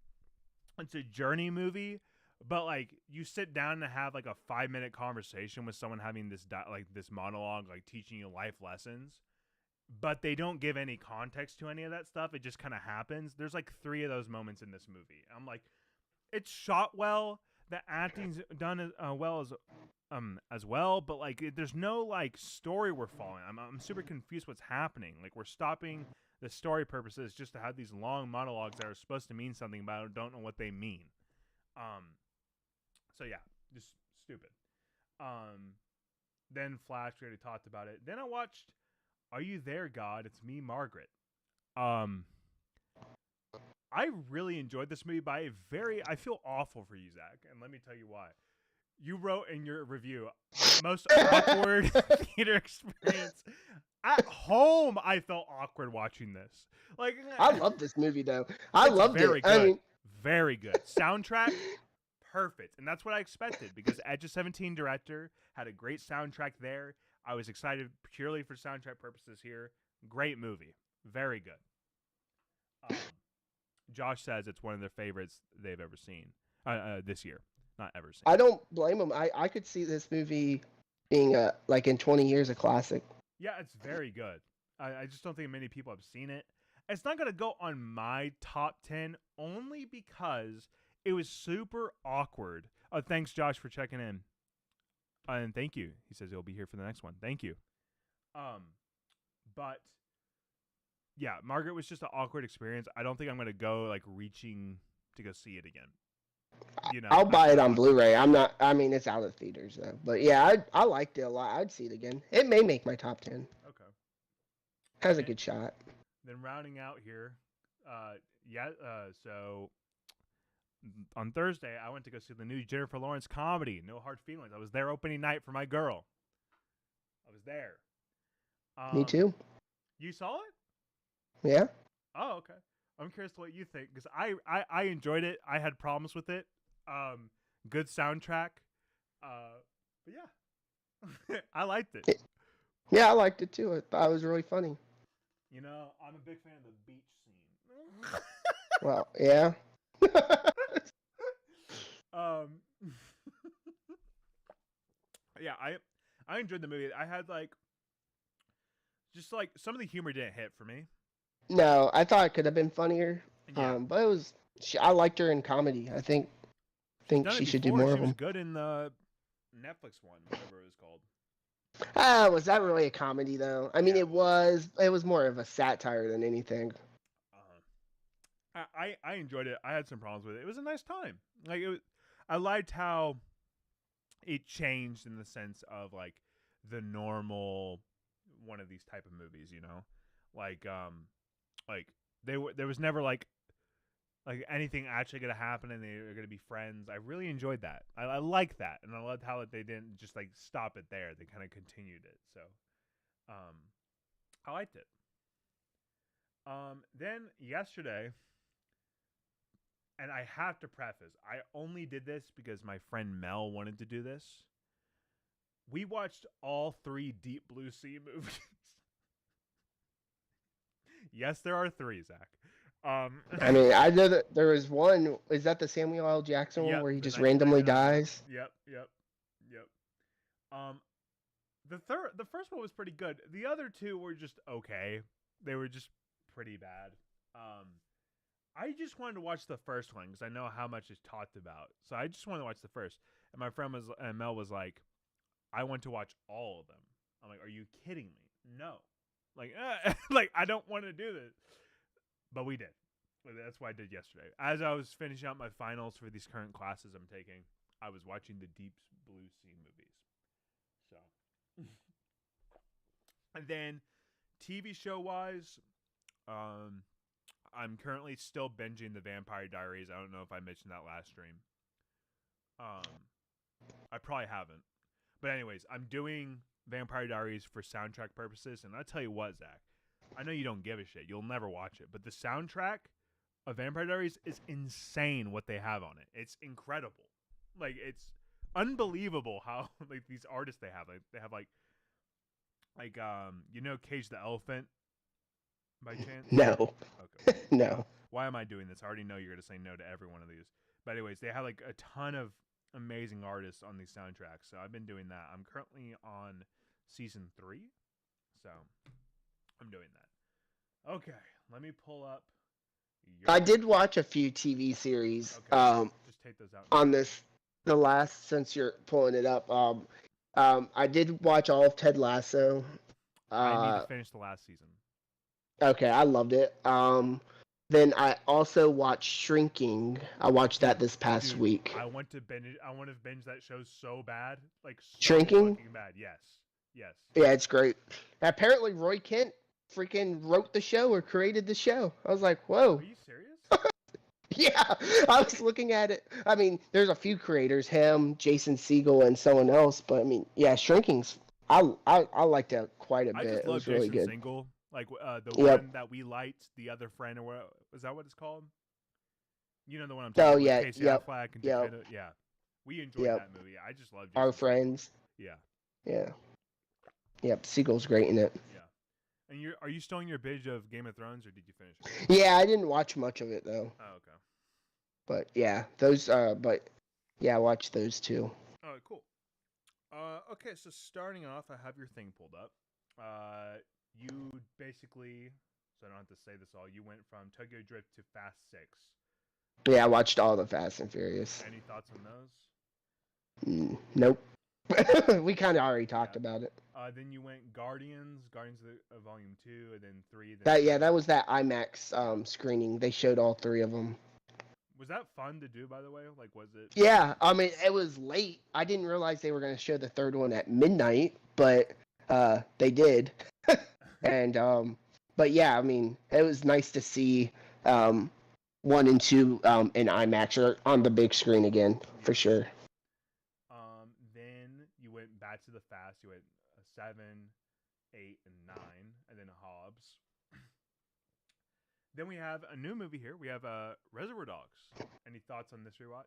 it's a journey movie, but like you sit down and have like a 5-minute conversation with someone having this this monologue, like teaching you life lessons, but they don't give any context to any of that stuff. It just kind of happens. There's like 3 of those moments in this movie. I'm like, it's shot well. The acting's done well as well, but like there's no like story we're following. I'm super confused what's happening. Like we're stopping the story purposes just to have these long monologues that are supposed to mean something, but I don't know what they mean. So yeah, just stupid. Then Flash, we already talked about it. Then I watched Are You There, God? It's Me, Margaret. I really enjoyed this movie by I feel awful for you, Zach, and let me tell you why. You wrote in your review, most awkward theater experience. At home, I felt awkward watching this. Like I love this movie though. I loved very it. Good. I mean, very good. Soundtrack, perfect. And that's what I expected because Edge of 17 director had a great soundtrack there. I was excited purely for soundtrack purposes here. Great movie. Very good. Josh says it's one of their favorites they've ever seen this year. Not ever seen. I don't blame them. I could see this movie being like in 20 years a classic. Yeah, it's very good. I just don't think many people have seen it. It's not gonna go on my top 10 only because it was super awkward. Thanks, Josh, for checking in. And thank you. He says he'll be here for the next one. Thank you. But yeah, Margaret was just an awkward experience. I don't think I'm gonna go like reaching to go see it again. You know, I'll buy it on Blu-ray. I'm not. I mean, it's out of theaters though. But yeah, I liked it a lot. I'd see it again. It may make my top 10. Okay. Has a good shot. Then rounding out here, so on Thursday I went to go see the new Jennifer Lawrence comedy, No Hard Feelings. I was there opening night for my girl. I was there. Me too. You saw it? Yeah. Oh, okay. I'm curious what you think because I enjoyed it. I had problems with it. Good soundtrack. But yeah, I liked it. Yeah, I liked it too. I thought it was really funny. You know, I'm a big fan of the beach scene. Well, yeah. Yeah, I enjoyed the movie. I had just some of the humor didn't hit for me. No, I thought it could have been funnier. Yeah. But it was. I liked her in comedy. I think she should do more of them. She was good in the Netflix one, whatever it was called. Was that really a comedy though? I mean, Yeah. it was. It was more of a satire than anything. I enjoyed it. I had some problems with it. It was a nice time. I liked how it changed in the sense of like the normal one of these type of movies. You know, there was never like anything actually gonna happen and they were gonna be friends. I really enjoyed that. I like that, and I loved how they didn't just like stop it there. They kind of continued it. So, I liked it. Then yesterday, and I have to preface, I only did this because my friend Mel wanted to do this. We watched all 3 Deep Blue Sea movies. Yes, there are 3, Zach. I mean, I know that there was one. Is that the Samuel L. Jackson one where he just randomly dies? Yep. The first one was pretty good. The other 2 were just okay. They were just pretty bad. I just wanted to watch the first one because I know how much it's talked about. So I just wanted to watch the first. And my friend Mel was like, I want to watch all of them. I'm like, are you kidding me? No. Like I don't want to do this. But we did. That's what I did yesterday. As I was finishing up my finals for these current classes I'm taking, I was watching the Deep Blue Sea movies. So. And then TV show wise, I'm currently still binging The Vampire Diaries. I don't know if I mentioned that last stream. I probably haven't. But anyways, I'm doing Vampire Diaries for soundtrack purposes. And I'll tell you what, Zach. I know you don't give a shit. You'll never watch it. But the soundtrack of Vampire Diaries is insane what they have on it. It's incredible. Like, it's unbelievable how, like, these artists they have. Like, they have, you know Cage the Elephant by chance? No. Okay. No. Why am I doing this? I already know you're going to say no to every one of these. But anyways, they have, like, a ton of amazing artists on these soundtracks. So I've been doing that. I'm currently on season 3. So I'm doing that. Okay, let me pull up. I did watch a few TV series. Okay, just take those out. On the last, since you're pulling it up. I did watch all of Ted Lasso. I need to finish the last season. Okay, I loved it. Then I also watched Shrinking. I watched that this past week. I want to binge that show so bad, like so Shrinking. fucking bad. Yes. Yeah, it's great. Apparently, Roy Kent freaking wrote the show or created the show. I was like, whoa. Are you serious? Yeah, I was looking at it. I mean, there's a few creators, him, Jason Segel, and someone else. But I mean, yeah, Shrinking's. I liked it quite a bit. Just it was love really Jason good. Segel, like the one that we liked, the other friend, or what is that? What it's called? You know the one I'm talking about. Yeah, Casey Affleck and Dakota. Yeah, we enjoyed that movie. I just love Our Friends. Yeah. Yep, Segel's great in it. Yeah. And are you still in your binge of Game of Thrones, or did you finish it? Yeah, I didn't watch much of it though. Oh, okay. But yeah, those. But yeah, I watched those too. Oh, cool. Okay, so starting off, I have your thing pulled up. You basically so I don't have to say this all. You went from Tokyo Drift to Fast 6. Yeah, I watched all the Fast and Furious. Any thoughts on those? Nope. We kind of already talked about it. Then you went Guardians of Volume 2, and then 3. That was that IMAX screening. They showed all three of them. Was that fun to do, by the way? Like, was it? Yeah, I mean, it was late. I didn't realize they were going to show the third one at midnight, but they did. And but yeah, I mean, it was nice to see 1 and 2 in IMAX or on the big screen again, for sure. Then you went back to the Fast. You went 7, 8, and 9, and then Hobbs. Then we have a new movie here. We have Reservoir Dogs. Any thoughts on this rewatch?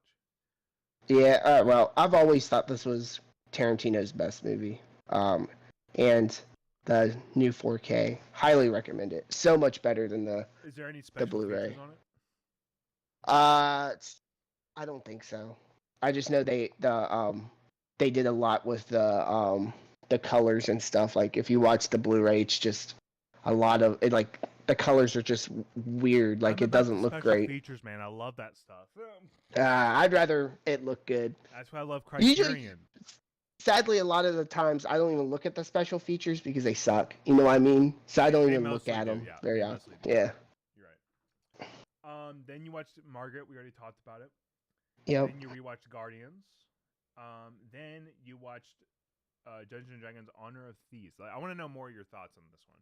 Yeah, well, I've always thought this was Tarantino's best movie. And the new 4K, highly recommend it. So much better than Is there any special Blu-ray features on it? I don't think so. I just know they did a lot with the colors and stuff. Like if you watch the Blu-ray, it's just a lot of it. Like the colors are just weird. Like it doesn't look great. Features, man, I love that stuff. I'd rather it look good. That's why I love Criterion. Sadly, a lot of the times I don't even look at the special features because they suck. You know what I mean? So I don't even look at them very often. Yeah. You're right. Then you watched Margaret. We already talked about it. Yep. Then you rewatched Guardians. Then you watched Dungeons and Dragons: Honor of Thieves. I want to know more of your thoughts on this one.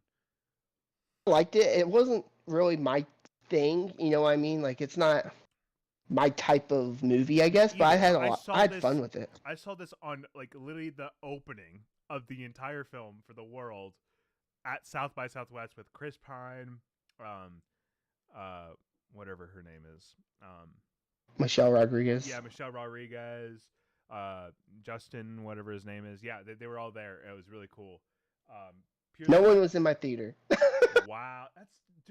I liked it. It wasn't really my thing. You know what I mean? Like it's not my type of movie, I guess. But I had fun with it. I saw this on like literally the opening of the entire film for the world at South by Southwest with Chris Pine, whatever her name is, Michelle Rodriguez. Yeah, Michelle Rodriguez, Justin, whatever his name is. Yeah, they were all there. It was really cool. No one was in my theater. Wow,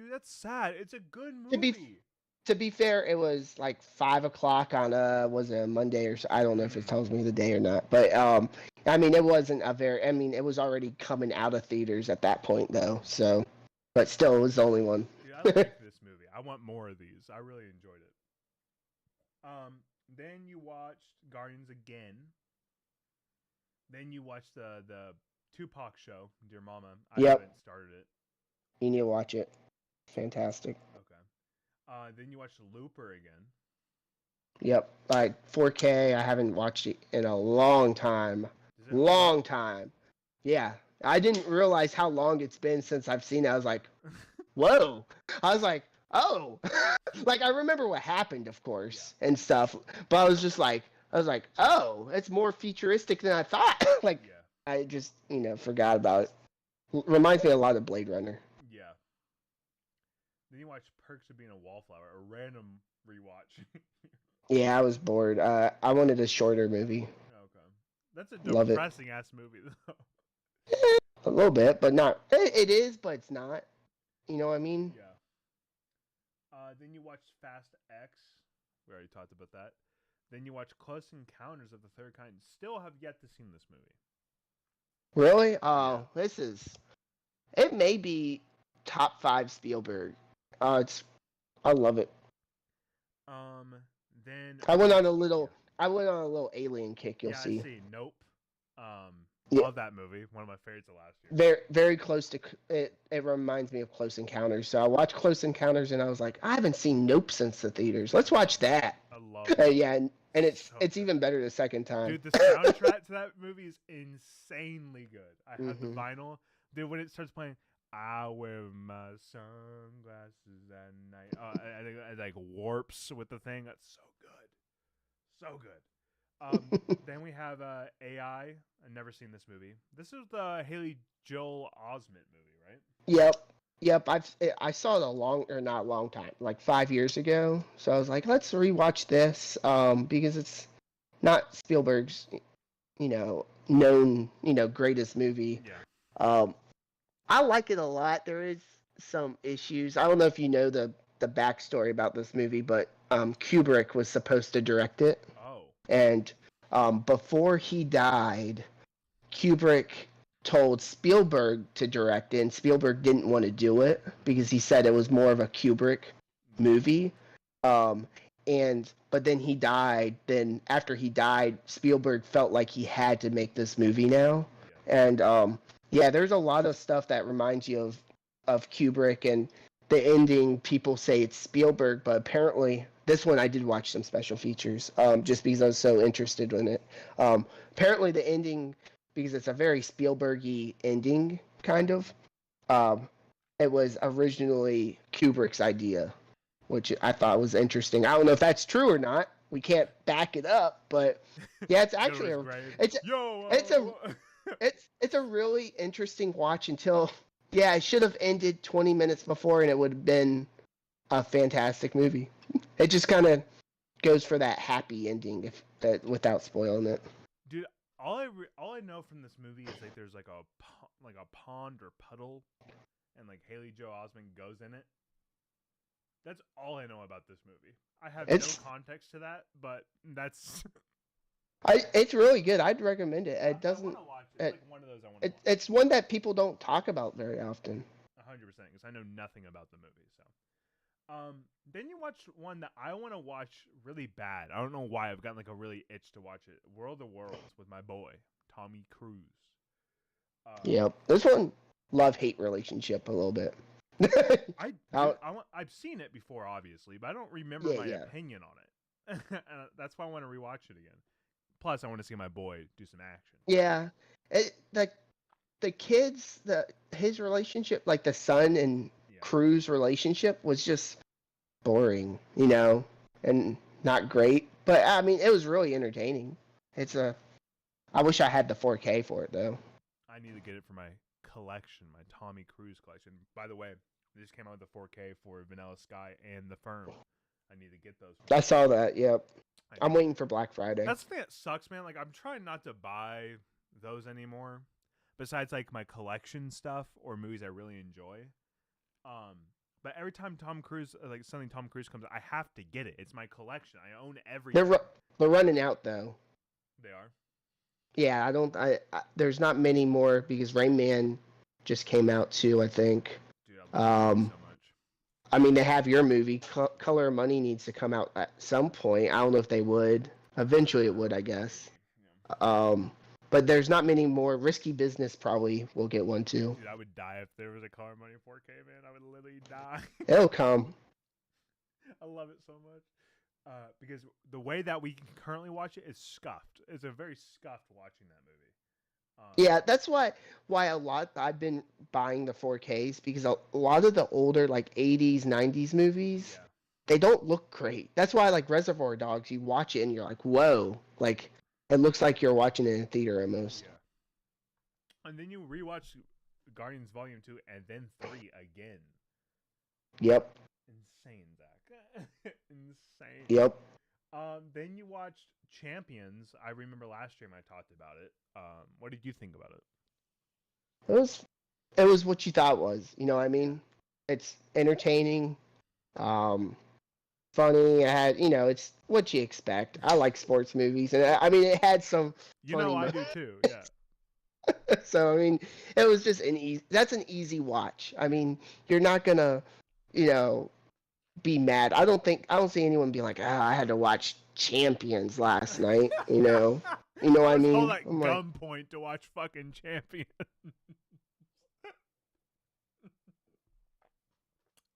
that's sad. It's a good movie. To be fair, it was like 5 o'clock on was it a Monday or so? I don't know if it tells me the day or not. But I mean, it wasn't it was already coming out of theaters at that point though. So, but still, it was the only one. Dude, I like this movie. I want more of these. I really enjoyed it. Then you watched Guardians again. Then you watched the Tupac show, Dear Mama. I haven't started it. You need to watch it. Fantastic. Okay. Then you watched Looper again. Yep. Like 4K. I haven't watched it in a long time. Long time. Yeah. I didn't realize how long it's been since I've seen it. I was like, whoa. I was like, oh. Like I remember what happened, of course, and stuff. But I was like, oh, it's more futuristic than I thought. Like I just, forgot about it. Reminds me a lot of Blade Runner. Yeah. Then you watch Perks of Being a Wallflower, a random rewatch. Yeah, I was bored. I wanted a shorter movie. Okay. That's a depressing ass movie, though. A little bit, but not. It is, but it's not. You know what I mean? Yeah. Then you watch Fast X. We already talked about that. Then you watch Close Encounters of the Third Kind. Still have yet to see this movie. Really? Oh, yeah. It may be top 5 Spielberg. I love it. Then I went on a little alien kick. You'll see. I see. Nope. Love that movie. One of my favorites of last year. Very, very close to it. It reminds me of Close Encounters. So I watched Close Encounters and I was like, I haven't seen Nope since the theaters. Let's watch that. I love it. Yeah, and it's even better the second time. Dude, the soundtrack to that movie is insanely good. I have the vinyl. Dude, when it starts playing, I wear my sunglasses at night. I think it like warps with the thing. That's so good. So good. Then we have AI. I've never seen this movie. This is the Haley Joel Osment movie, right? Yep. I saw it not a long time, like 5 years ago. So I was like, let's rewatch this because it's not Spielberg's, known, greatest movie. Yeah. I like it a lot. There is some issues. I don't know if you know the backstory about this movie, but Kubrick was supposed to direct it. Oh. And before he died, Kubrick told Spielberg to direct it, and Spielberg didn't want to do it because he said it was more of a Kubrick movie. Um, but then he died. Then after he died, Spielberg felt like he had to make this movie now. Yeah. And yeah, there's a lot of stuff that reminds you of Kubrick, and the ending. People say it's Spielberg, but apparently this one I did watch some special features just because I was so interested in it. Apparently the ending, because it's a very Spielbergy ending, kind of. Um, it was originally Kubrick's idea, which I thought was interesting. I don't know if that's true or not. We can't back it up, but yeah, it's actually it's a really interesting watch until it should have ended 20 minutes before, and it would have been a fantastic movie. It just kind of goes for that happy ending, if that without spoiling it. Dude, all I know from this movie is like there's like a pond or puddle, and like Haley Joel Osment goes in it. That's all I know about this movie. I have no context to that, but that's. It's really good. I'd recommend it. It doesn't. I want to watch it. It's like one of those I want to watch. It's one that people don't talk about very often. 100%, because I know nothing about the movie. So, then you watch one that I want to watch really bad. I don't know why. I've gotten like a really itch to watch it. World of Worlds with my boy Tommy Cruise. Yep, this one love-hate relationship a little bit. I've seen it before, obviously, but I don't remember my opinion on it. And that's why I want to rewatch it again. Plus, I want to see my boy do some action. Yeah, the kids, his relationship, like the son and Cruz relationship, was just boring, and not great. But I mean, it was really entertaining. I wish I had the 4K for it though. I need to get it for my collection, my Tommy Cruise collection. By the way, they just came out with the 4K for Vanilla Sky and The Firm. I need to get those. I saw that. Yep. I'm waiting for Black Friday. That's the thing that sucks, man. Like, I'm trying not to buy those anymore. Besides, like, my collection stuff or movies I really enjoy. But every time something Tom Cruise comes out, I have to get it. It's my collection. I own everything. They're running out though. They are. Yeah, there's not many more because Rain Man just came out too, I think. Dude, I love so much. I mean, they have your movie. Color of Money needs to come out at some point. I don't know if they would. Eventually it would, I guess. Yeah. But there's not many more. Risky Business probably will get one too. Dude, I would die if there was a Color of Money 4K, man. I would literally die. It'll come. I love it so much. Because the way that we can currently watch it is scuffed. It's a very scuffed watching that movie. Yeah, that's why I've been buying the 4Ks, because a lot of the older like 80s, 90s movies, they don't look great. That's why like Reservoir Dogs, you watch it and you're like, whoa, like it looks like you're watching it in a theater almost. Yeah. And then you rewatch Guardians Volume 2 and then 3 again. Yep. Insane, Zach. Insane. Yep. Then you watched Champions. I remember last stream I talked about it. What did you think about it? It was what you thought it was. You know what I mean? It's entertaining, funny. It had, it's what you expect. I like sports movies, and I mean, it had some. I do too. Yeah. So I mean, it was just that's an easy watch. I mean, you're not gonna, be mad. I don't see anyone being like, I had to watch Champions last night. You know what I mean? Like gunpoint to watch fucking Champions.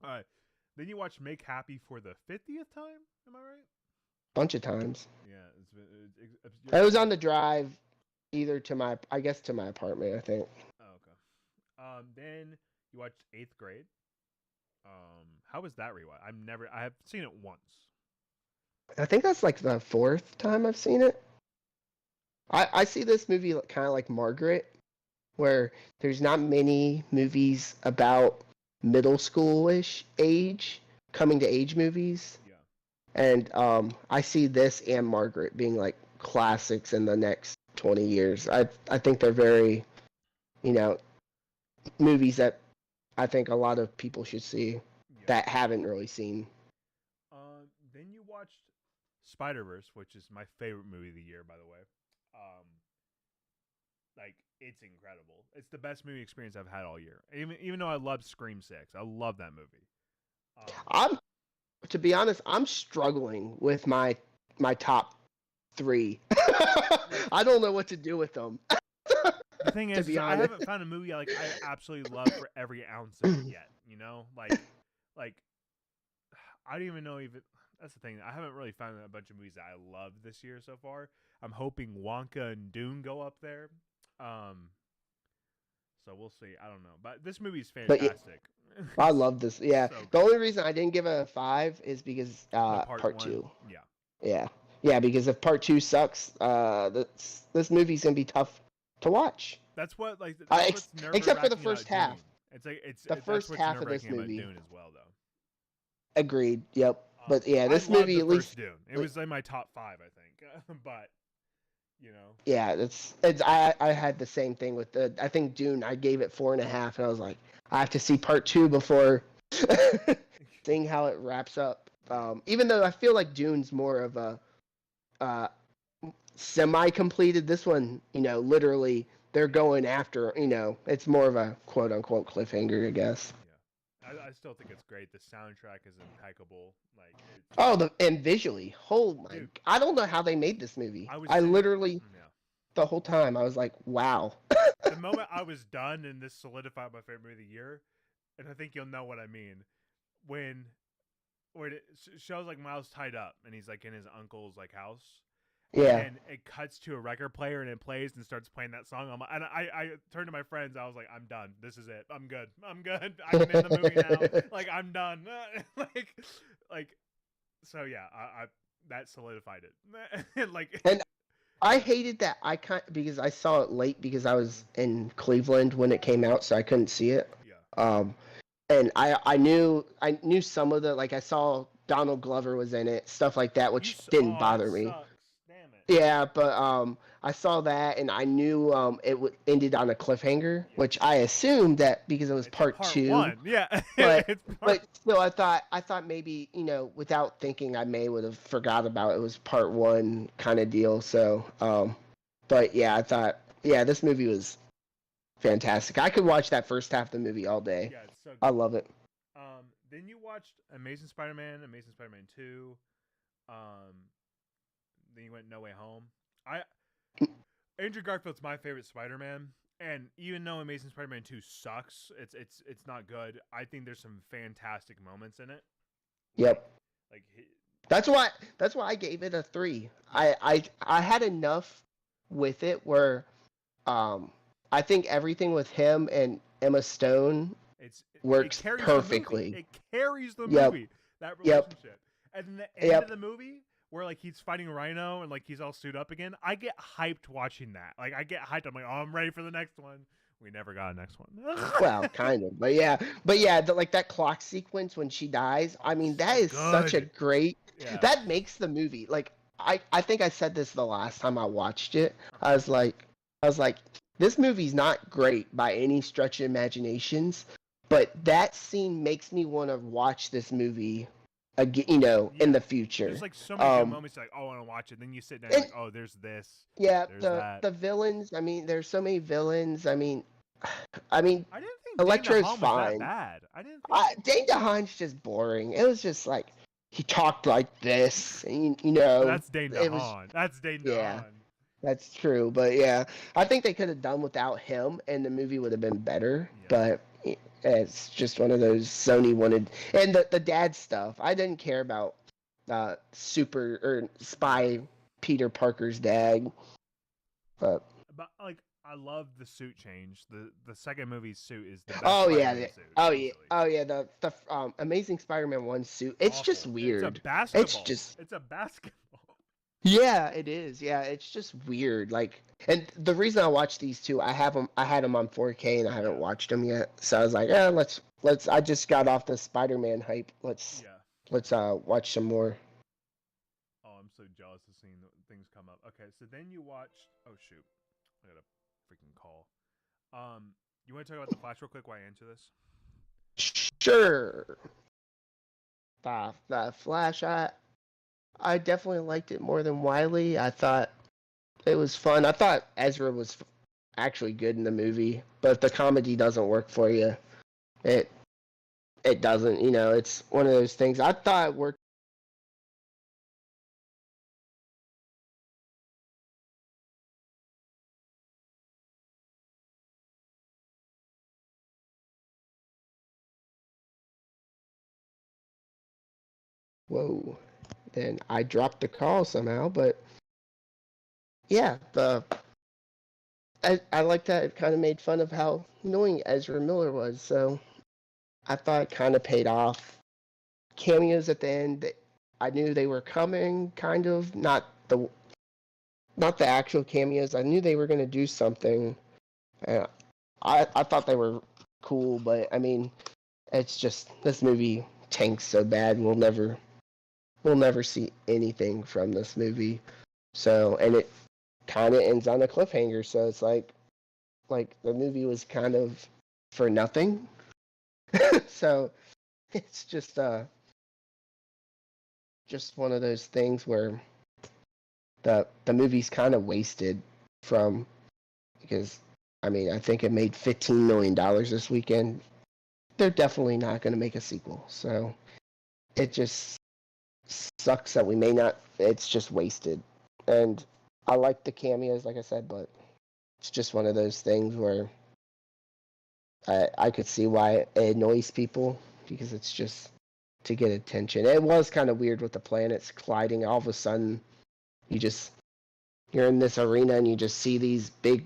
All right. Then you watch Make Happy for the 50th time. Am I right? Bunch of times. Yeah, it was on the drive, either to my apartment, I think. Oh, okay. Then you watched 8th Grade. How was that rewatch? I have seen it once. I think that's like the 4th time I've seen it. I see this movie kind of like Margaret, where there's not many movies about middle school-ish age, coming to age movies. Yeah. And I see this and Margaret being like classics in the next 20 years. I think they're very, movies that I think a lot of people should see that haven't really seen. Then you watched Spider-Verse, which is my favorite movie of the year, by the way. Like it's incredible. It's the best movie experience I've had all year. Even though I love Scream 6, I love that movie. I'm to be honest, I'm struggling with my top 3. I don't know what to do with them. The thing To is, be I honest. haven't found a movie I absolutely love for every ounce of it yet. You know, like I don't even know if it. That's the thing. I haven't really found a bunch of movies that I loved this year so far. I'm hoping Wonka and Dune go up there. So we'll see. I don't know, but this movie's But fantastic. I love this. Yeah. So The only reason I didn't give it a 5 is because part 2. Yeah. Yeah, because if part 2 sucks, this movie's going to be tough to watch. That's what like except for the first half. Dune. It's like the first half of this movie. Dune as well, though. Agreed. Yep. But yeah, this I movie the at least Dune. It was in my top 5, I think. But you know. Yeah, it's I had the same thing with I think Dune. I gave it 4.5, and I was like, I have to see part 2 before seeing how it wraps up. Even though I feel like Dune's more of a semi-completed. This one, literally they're going after. It's more of a quote unquote cliffhanger, I guess. I still think it's great. The soundtrack is impeccable. And visually, dude, I don't know how they made this movie. I literally, the whole time, I was like, wow. The moment I was done, and this solidified my favorite movie of the year, and I think you'll know what I mean, when it shows like Miles tied up, and he's like in his uncle's like house. Yeah. And it cuts to a record player, and it plays and starts playing that song. And I turned to my friends. I was like, I'm done. This is it. I'm good. I can end the movie now. Like, I'm done. So yeah, I that solidified it. And I hated that because I saw it late because I was in Cleveland when it came out, so I couldn't see it. Yeah. And I knew some of the, like, I saw Donald Glover was in it, stuff like that, which didn't bother me. Sucks. Damn it. Yeah, but I saw that, and I knew it ended on a cliffhanger, which I assumed that because it was part 2. 1. Yeah. But still, I thought maybe, without thinking, I would have forgot about it was part 1 kind of deal. So, but yeah, I thought, this movie was fantastic. I could watch that first half of the movie all day. Yeah, it's so good. I love it. Then you watched Amazing Spider-Man 2. Then you went No Way Home. Andrew Garfield's my favorite Spider-Man, and even though Amazing Spider-Man 2 sucks, it's not good. I think there's some fantastic moments in it. Yep. That's why I gave it a 3. I had enough with it where I think everything with him and Emma Stone works perfectly. It carries the movie. That relationship. Yep. And then the end of the movie, where like he's fighting Rhino and like he's all suited up again, I get hyped watching that. Like I get hyped. I'm like, oh, I'm ready for the next one. We never got a next one. Well, kind of, but yeah, like that clock sequence when she dies. I mean, that is such a great. Yeah. That makes the movie. Like I think I said this the last time I watched it. I was like, this movie's not great by any stretch of imaginations, but that scene makes me want to watch this movie again, in the future. There's like so many good moments, like, oh, I want to watch it. Then you sit down, and like, oh, there's this. Yeah, there's the villains. I mean, there's so many villains. I mean, I didn't think Electro's fine. Was that bad. I didn't. Think... Dane DeHaan's just boring. It was just like he talked like this, and That's Dane DeHaan. That's Dane DeHaan. Yeah, that's true. But yeah, I think they could have done without him, and the movie would have been better. Yeah. But it's just one of those Sony wanted, and the dad stuff. I didn't care about super or spy Peter Parker's dad. But like, I love the suit change. The second movie's suit is the best. Oh yeah. The Amazing Spider-Man 1 suit. It's awful. Just weird. It's a basketball. It's a basketball. Yeah, it is. Yeah, it's just weird. Like, and the reason I watched these two, I had them on 4K and I haven't watched them yet. So I was like, let's. I just got off the Spider-Man hype. Let's watch some more. Oh, I'm so jealous of seeing things come up. Okay, so then you watched. Oh shoot, I got a freaking call. You want to talk about the Flash real quick while I answer this? Sure. The Flash, I definitely liked it more than Wiley. I thought it was fun. I thought Ezra was actually good in the movie. But if the comedy doesn't work for you, it it doesn't. You know, it's one of those things. I thought it worked. Whoa. Then I dropped the call somehow, but yeah, I like that it kind of made fun of how annoying Ezra Miller was. So I thought it kind of paid off. Cameos at the end, I knew they were coming, kind of not the actual cameos. I knew they were going to do something. Uh, I thought they were cool, but I mean, it's just this movie tanks so bad. We'll never see anything from this movie. So, and it kind of ends on a cliffhanger. So it's like the movie was kind of for nothing. So it's just one of those things where the movie's kind of wasted from because I mean I think it made $15 million this weekend. They're definitely not going to make a sequel. So it just sucks that we may not. It's just wasted. And I like the cameos, like I said, but it's just one of those things where I could see why it annoys people because it's just to get attention. It was kind of weird with the planets colliding. All of a sudden, you're in this arena and you just see these big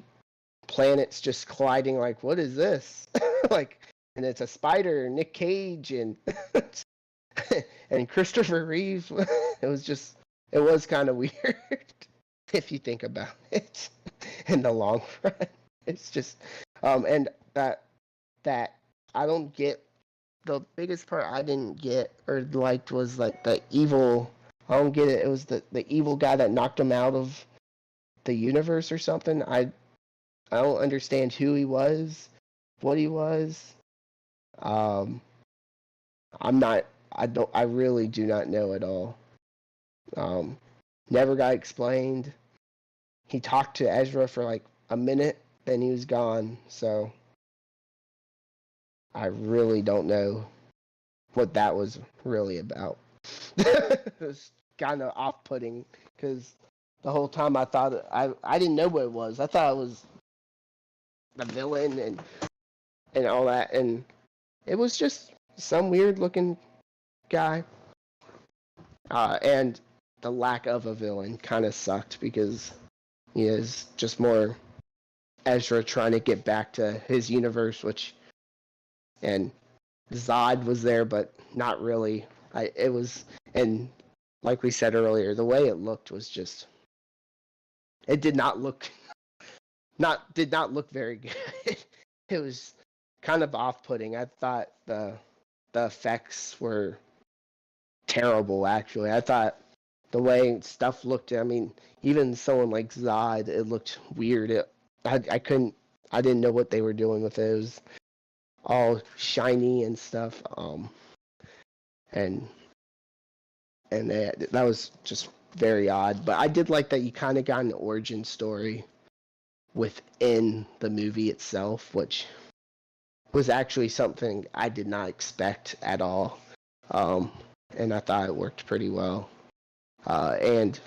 planets just colliding. Like, what is this? Like, and it's a spider, Nick Cage, and and Christopher Reeves. It was kind of weird if you think about it in the long run. It's just, and that I don't get. The biggest part I didn't get or liked was like the evil. I don't get it. It was the evil guy that knocked him out of the universe or something. I don't understand who he was, what he was. Um, I'm not. I don't. I really do not know at all. Um, Never got explained. He talked to Ezra for like a minute, then he was gone. So I really don't know what that was really about. It was kind of off-putting because the whole time I thought I didn't know what it was. I thought it was the villain and all that, and it was just some weird-looking guy. And the lack of a villain kind of sucked because he is just more Ezra trying to get back to his universe, and Zod was there, but not really. It was, and like we said earlier, the way it looked was just, it did not look very good. It was kind of off-putting. I thought the effects were terrible. Actually, I thought the way stuff looked. I mean, even someone like Zod, it looked weird. I didn't know what they were doing with those. All shiny and stuff. And that was just very odd. But I did like that you kind of got an origin story within the movie itself, which was actually something I did not expect at all. And I thought it worked pretty well. And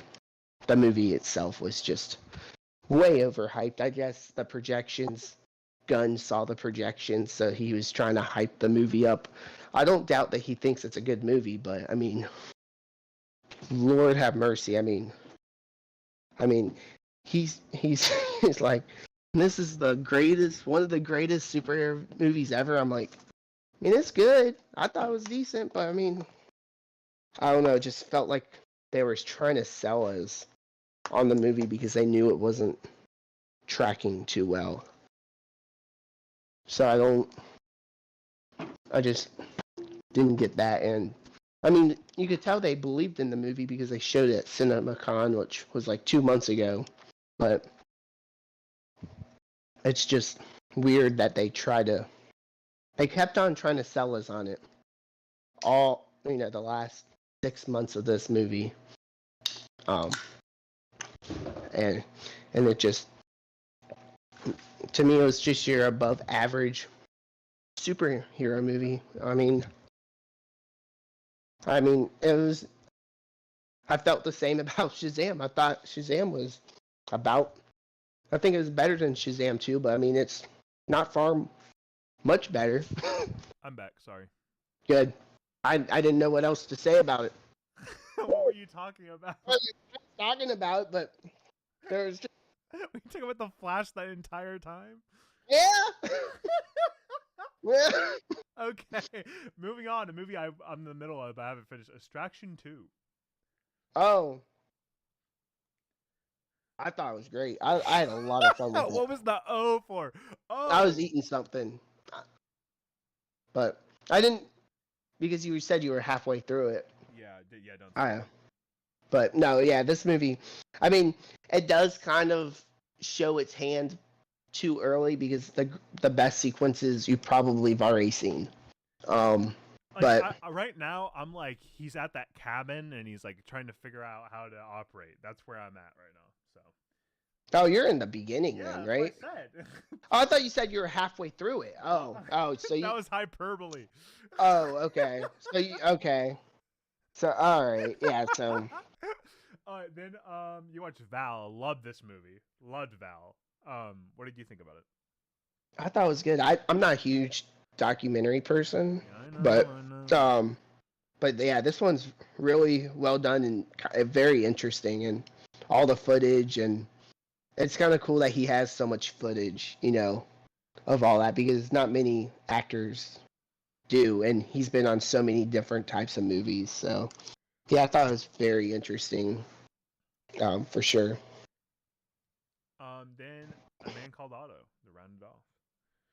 the movie itself was just way overhyped. I guess the projections, Gunn saw the projections, so he was trying to hype the movie up. I don't doubt that he thinks it's a good movie, but I mean, Lord have mercy. I mean, he's he's like, this is one of the greatest superhero movies ever. I'm like, I mean, it's good. I thought it was decent, but I mean, I don't know. It just felt like they were trying to sell us on the movie because they knew it wasn't tracking too well. So I just didn't get that. And I mean, you could tell they believed in the movie because they showed it at CinemaCon, which was like 2 months ago. But it's just weird that they kept on trying to sell us on it all, the last 6 months of this movie. And it just, to me, it was just your above average superhero movie. It was. I felt the same about Shazam. I thought Shazam was about. I think it was better than Shazam 2, but I mean, it's not far much better. I'm back. Sorry. Good. I didn't know what else to say about it. What were you talking about? I was talking about, but there was just... We talking about the Flash that entire time? Yeah. Yeah. Okay. Moving on. A movie I'm in the middle of, but I haven't finished. Extraction 2. Oh. I thought it was great. I had a lot of fun with it. What was the O for? Oh. I was eating something. But I didn't, because you said you were halfway through it. Yeah, don't. But no, yeah, this movie, I mean, it does kind of show its hand too early because the best sequences you probably have already seen. But right now, I'm like, he's at that cabin and he's like trying to figure out how to operate. That's where I'm at right now. So. Oh, you're in the beginning then, right? That's what I said. Oh, I thought you said you were halfway through it. Oh, so you... That was hyperbole. Oh, okay. Okay. So, all right, yeah. So. Then you watched Val. Loved this movie. Loved Val. What did you think about it? I thought it was good. I'm not a huge documentary person, I know. but yeah, this one's really well done and very interesting, and all the footage, and it's kind of cool that he has so much footage, of all that, because not many actors do, and he's been on so many different types of movies. So yeah, I thought it was very interesting, for sure. Then A Man Called Otto, to round it off.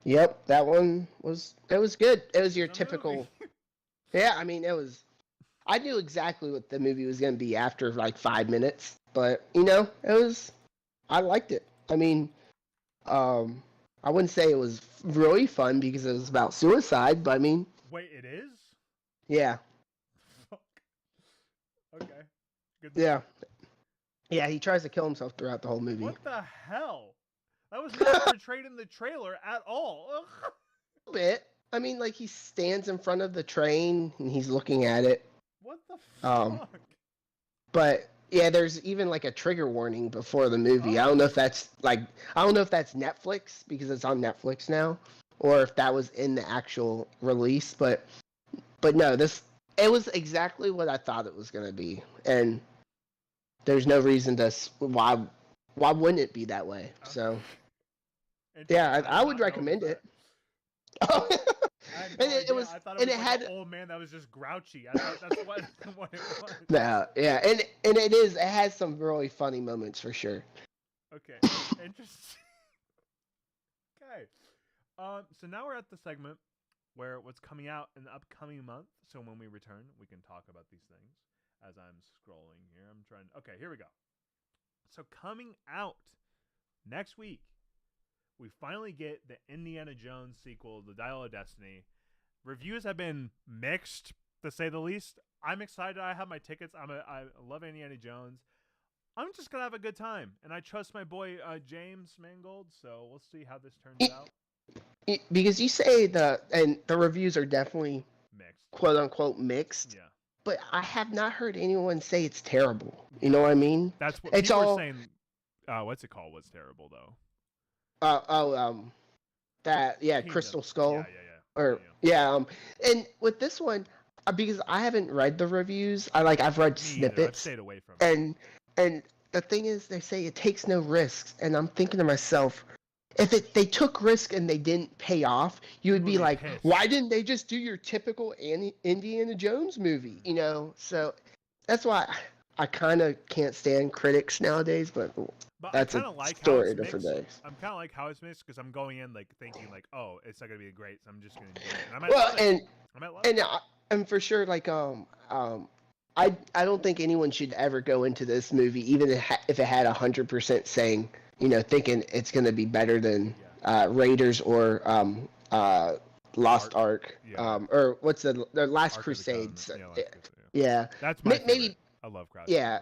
Yep, that one was good. It was your It's a typical. movie. Yeah, I mean, it was. I knew exactly what the movie was going to be after like 5 minutes, but it was. I liked it. I mean, I wouldn't say it was really fun because it was about suicide, but I mean. Wait, it is? Yeah. Fuck. Okay. Good. Yeah. Yeah, he tries to kill himself throughout the whole movie. What the hell? That was not portrayed in the trailer at all. A little bit. I mean, like, he stands in front of the train and he's looking at it. What the fuck? But yeah, there's even like a trigger warning before the movie. Oh. I don't know if that's Netflix because it's on Netflix now, or if that was in the actual release. But no, it was exactly what I thought it was gonna be, and there's no reason to why wouldn't it be that way? Okay. So yeah, I would recommend it. Oh. It was. I thought it was like an old man that was just grouchy. I thought that's what it was. No, yeah, and it has some really funny moments for sure. Okay, interesting. Okay, so now we're at the segment where what's coming out in the upcoming month. So when we return, we can talk about these things. As I'm scrolling here, I'm trying. Okay, here we go. So coming out next week, we finally get the Indiana Jones sequel, The Dial of Destiny. Reviews have been mixed, to say the least. I'm excited. I have my tickets. I love Indiana Jones. I'm just going to have a good time. And I trust my boy James Mangold, so we'll see how this turns out. Because you say the reviews are definitely Mixed. Quote-unquote mixed. Yeah. But I have not heard anyone say it's terrible. You know what I mean? That's what it's people all... are saying. What's it called? What's terrible, though? Kingdom. Crystal Skull. Yeah. And with this one, because I haven't read the reviews, I've read snippets. I've stayed away from it. And the thing is, they say it takes no risks, and I'm thinking to myself, if they took risk and they didn't pay off, you would be like, pissed. Why didn't they just do your typical Indiana Jones movie? So that's why I kind of can't stand critics nowadays, but that's a story of different days. I'm kind of like how it's mixed because I'm going in thinking oh, it's not gonna be great, so I'm just gonna enjoy it. And and for sure, I don't think anyone should ever go into this movie, even if it had 100% saying, thinking it's gonna be better than Raiders or Lost Ark, or what's the Last Crusades. Yeah, that's my maybe. I love Crusade. Yeah.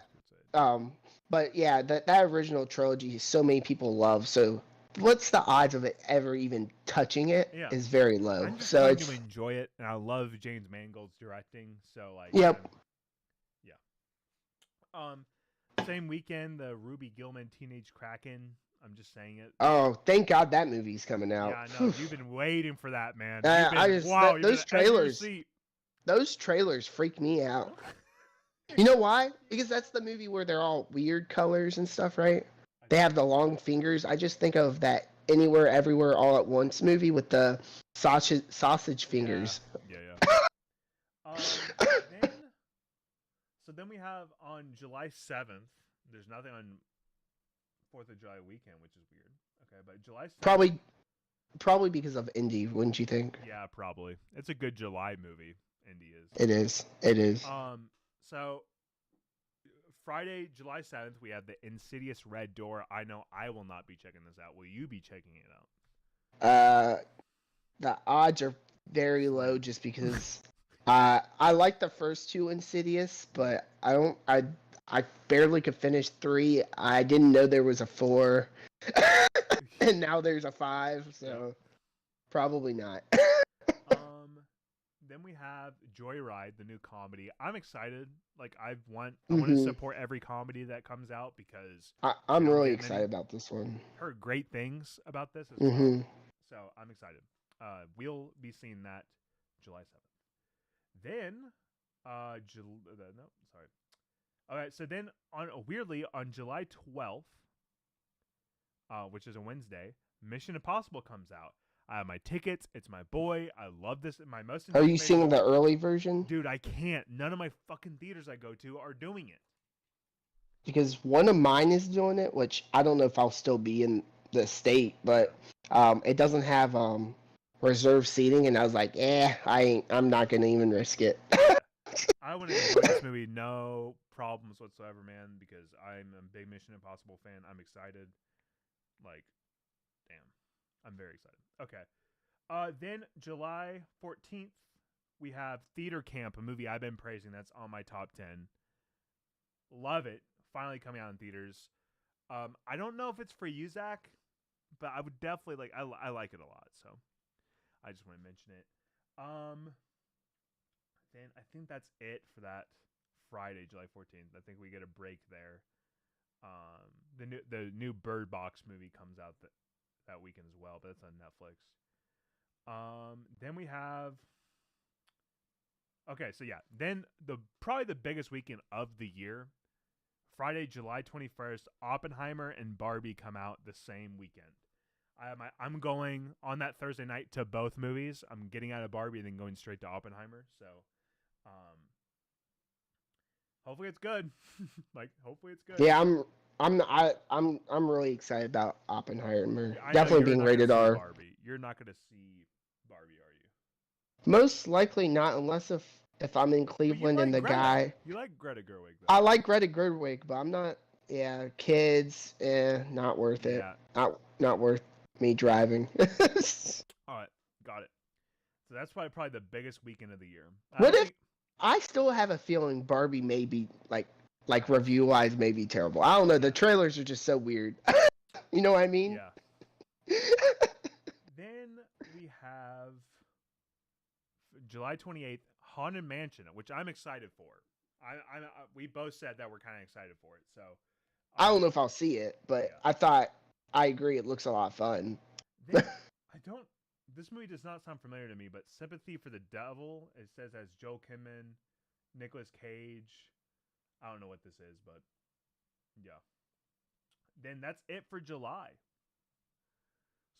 But yeah, that original trilogy so many people love. So what's the odds of it ever even touching it Yeah. is very low. I'm just So trying it's to enjoy it, and I love James Mangold's directing. So like, yep. yeah. Same weekend, the Ruby Gillman Teenage Kraken. I'm just saying it. Oh, thank God that movie's coming out. Yeah, I know. You've been waiting for that, man. I You've just been those at the edge of your trailers. seat. Those trailers freak me out. You know why? Because that's the movie where they're all weird colors and stuff, right? They have the long fingers. I just think of that Anywhere, Everywhere, All at Once movie with the sausage fingers. Yeah. Then we have on July 7th. There's nothing on 4th of July weekend, which is weird. Okay, but July 7th. Probably because of Indy, wouldn't you think? Yeah, probably. It's a good July movie. Indy is. It is. So Friday, July 7th, we have the Insidious Red Door. I know I will not be checking this out. Will you be checking it out? The odds are very low just because I like the first two Insidious, but I barely could finish 3. I didn't know there was a 4. And now there's a 5, so probably not. Then we have Joyride, the new comedy. I'm excited. Like I want to support every comedy that comes out because I'm really excited about this one. Heard great things about this as well, so I'm excited. We'll be seeing that July 7th. Then, All right. So then, weirdly on July 12th, which is a Wednesday, Mission Impossible comes out. I have my tickets. It's my boy. I love this. My most. Are you seeing the early version? Dude, I can't. None of my fucking theaters I go to are doing it. Because one of mine is doing it, which I don't know if I'll still be in the state, but it doesn't have reserved seating, and I was like, I'm not gonna even risk it. I want to enjoy this movie, no problems whatsoever, man. Because I'm a big Mission Impossible fan. I'm excited. Like, damn. I'm very excited. Okay. Then July 14th, we have Theater Camp, a movie I've been praising that's on my top 10. Love it. Finally coming out in theaters. I don't know if it's for you, Zack, but I would definitely I like it a lot, so I just want to mention it. Then I think that's it for that Friday, July 14th. I think we get a break there. The new Bird Box movie comes out that weekend as well, but it's on Netflix. Then we have then probably the biggest weekend of the year, Friday, July 21st, Oppenheimer and Barbie come out the same weekend. I'm going on that Thursday night to both movies. I'm getting out of Barbie and then going straight to Oppenheimer. So, hopefully it's good. Hopefully it's good. Yeah, I'm really excited about Oppenheimer. Definitely being rated R. Barbie. You're not going to see Barbie, are you? Most likely not, unless if I'm in Cleveland and the Greta. guy. You like Greta Gerwig, though. I like Greta Gerwig, but I'm not. Yeah, kids, not worth it. Not worth me driving. All right, got it. So that's probably the biggest weekend of the year. I still have a feeling Barbie may be like review wise may be terrible. I don't know. The trailers are just so weird. You know what I mean? Yeah. Then we have July 28th, Haunted Mansion, which I'm excited for. We both said that we're kind of excited for it. So I don't know if I'll see it, but yeah. I agree. It looks a lot of fun. Then, this movie does not sound familiar to me, but Sympathy for the Devil, it says as Joel Kinnaman, Nicolas Cage. I don't know what this is, but yeah. Then that's it for July.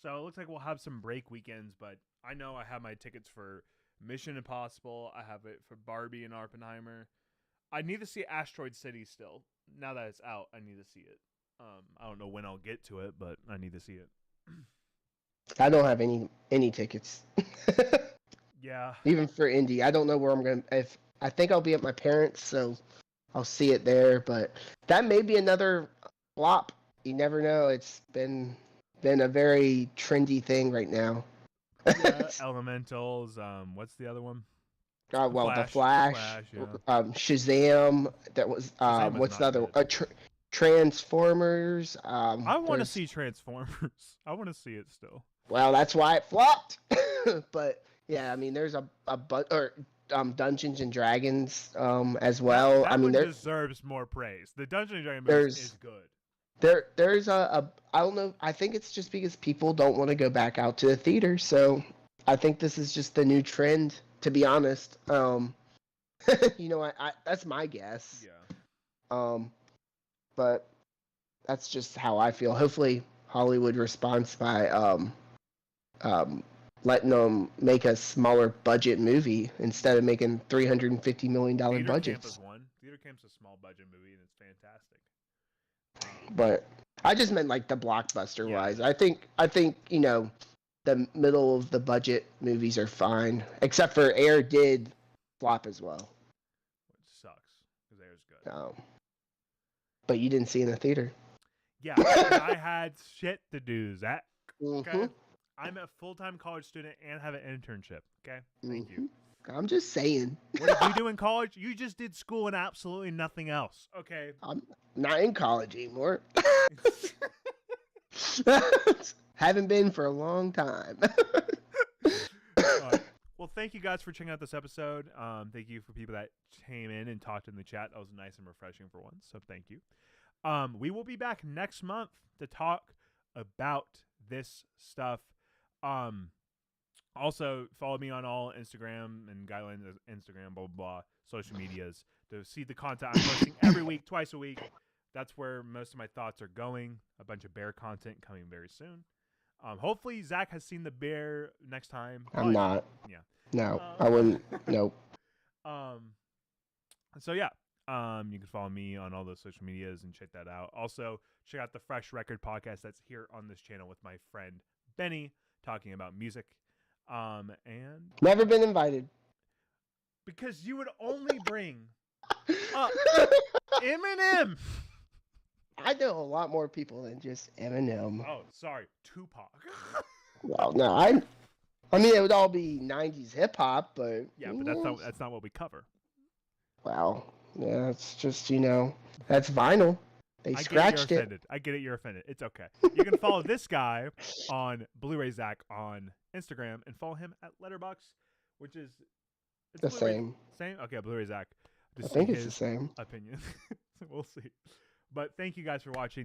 So it looks like we'll have some break weekends, but I know I have my tickets for Mission Impossible. I have it for Barbie and Oppenheimer. I need to see Asteroid City still. Now that it's out, I need to see it. I don't know when I'll get to it, but I need to see it. I don't have any tickets. Yeah. Even for Indy, I don't know where I'm going. If I think I'll be at my parents', so I'll see it there. But that may be another flop. You never know. It's been a very trendy thing right now. Yeah, Elementals. What's the other one? The Flash. Yeah. Shazam. That was. What's the other one? Transformers. I want to There's see Transformers. I want to see it still. Well, that's why it flopped. But yeah, I mean, there's Dungeons and Dragons as well. That I mean, one deserves more praise. The Dungeons and Dragons movie is good. There's I don't know. I think it's just because people don't want to go back out to the theater. So I think this is just the new trend. To be honest, you know, I that's my guess. Yeah. But that's just how I feel. Hopefully, Hollywood responds by letting them make a smaller budget movie instead of making $350 million Theater budgets. Camp is one. Theater Camp's a small budget movie and it's fantastic. But I just meant like the blockbuster wise. Yeah. I think you know the middle of the budget movies are fine, except for Air did flop as well. Which sucks because Air's good. But you didn't see it in the theater. Yeah, I had shit to do, Zach. Okay. Mm-hmm. I'm a full-time college student and have an internship. Okay. Thank you. I'm just saying. What did you do in college? You just did school and absolutely nothing else. Okay. I'm not in college anymore. Haven't been for a long time. Well, thank you guys for checking out this episode. Thank you for people that came in and talked in the chat. That was nice and refreshing for once. So thank you. We will be back next month to talk about this stuff. Also follow me on all Instagram and Guideline Instagram, blah, blah, blah, social medias to see the content I'm posting every week, twice a week. That's where most of my thoughts are going. A bunch of bear content coming very soon. Hopefully Zach has seen the bear next time. I'm not. Yeah. No, I wouldn't. Nope. So yeah. You can follow me on all those social medias and check that out. Also, check out the Fresh Record podcast that's here on this channel with my friend Benny talking about music. And never been invited. Because you would only bring up Eminem. I know a lot more people than just Eminem. Oh, sorry, Tupac. Well, no, I mean, it would all be '90s hip hop, but yeah, but that's not what we cover. Well, yeah, it's just that's vinyl. They scratched it. I get it. You're offended. It's okay. You can follow this guy on Blu-ray Zack on Instagram and follow him at Letterboxd, which is the same. Same. Okay, Blu-ray Zack. I think it's the same opinion. We'll see. But thank you guys for watching.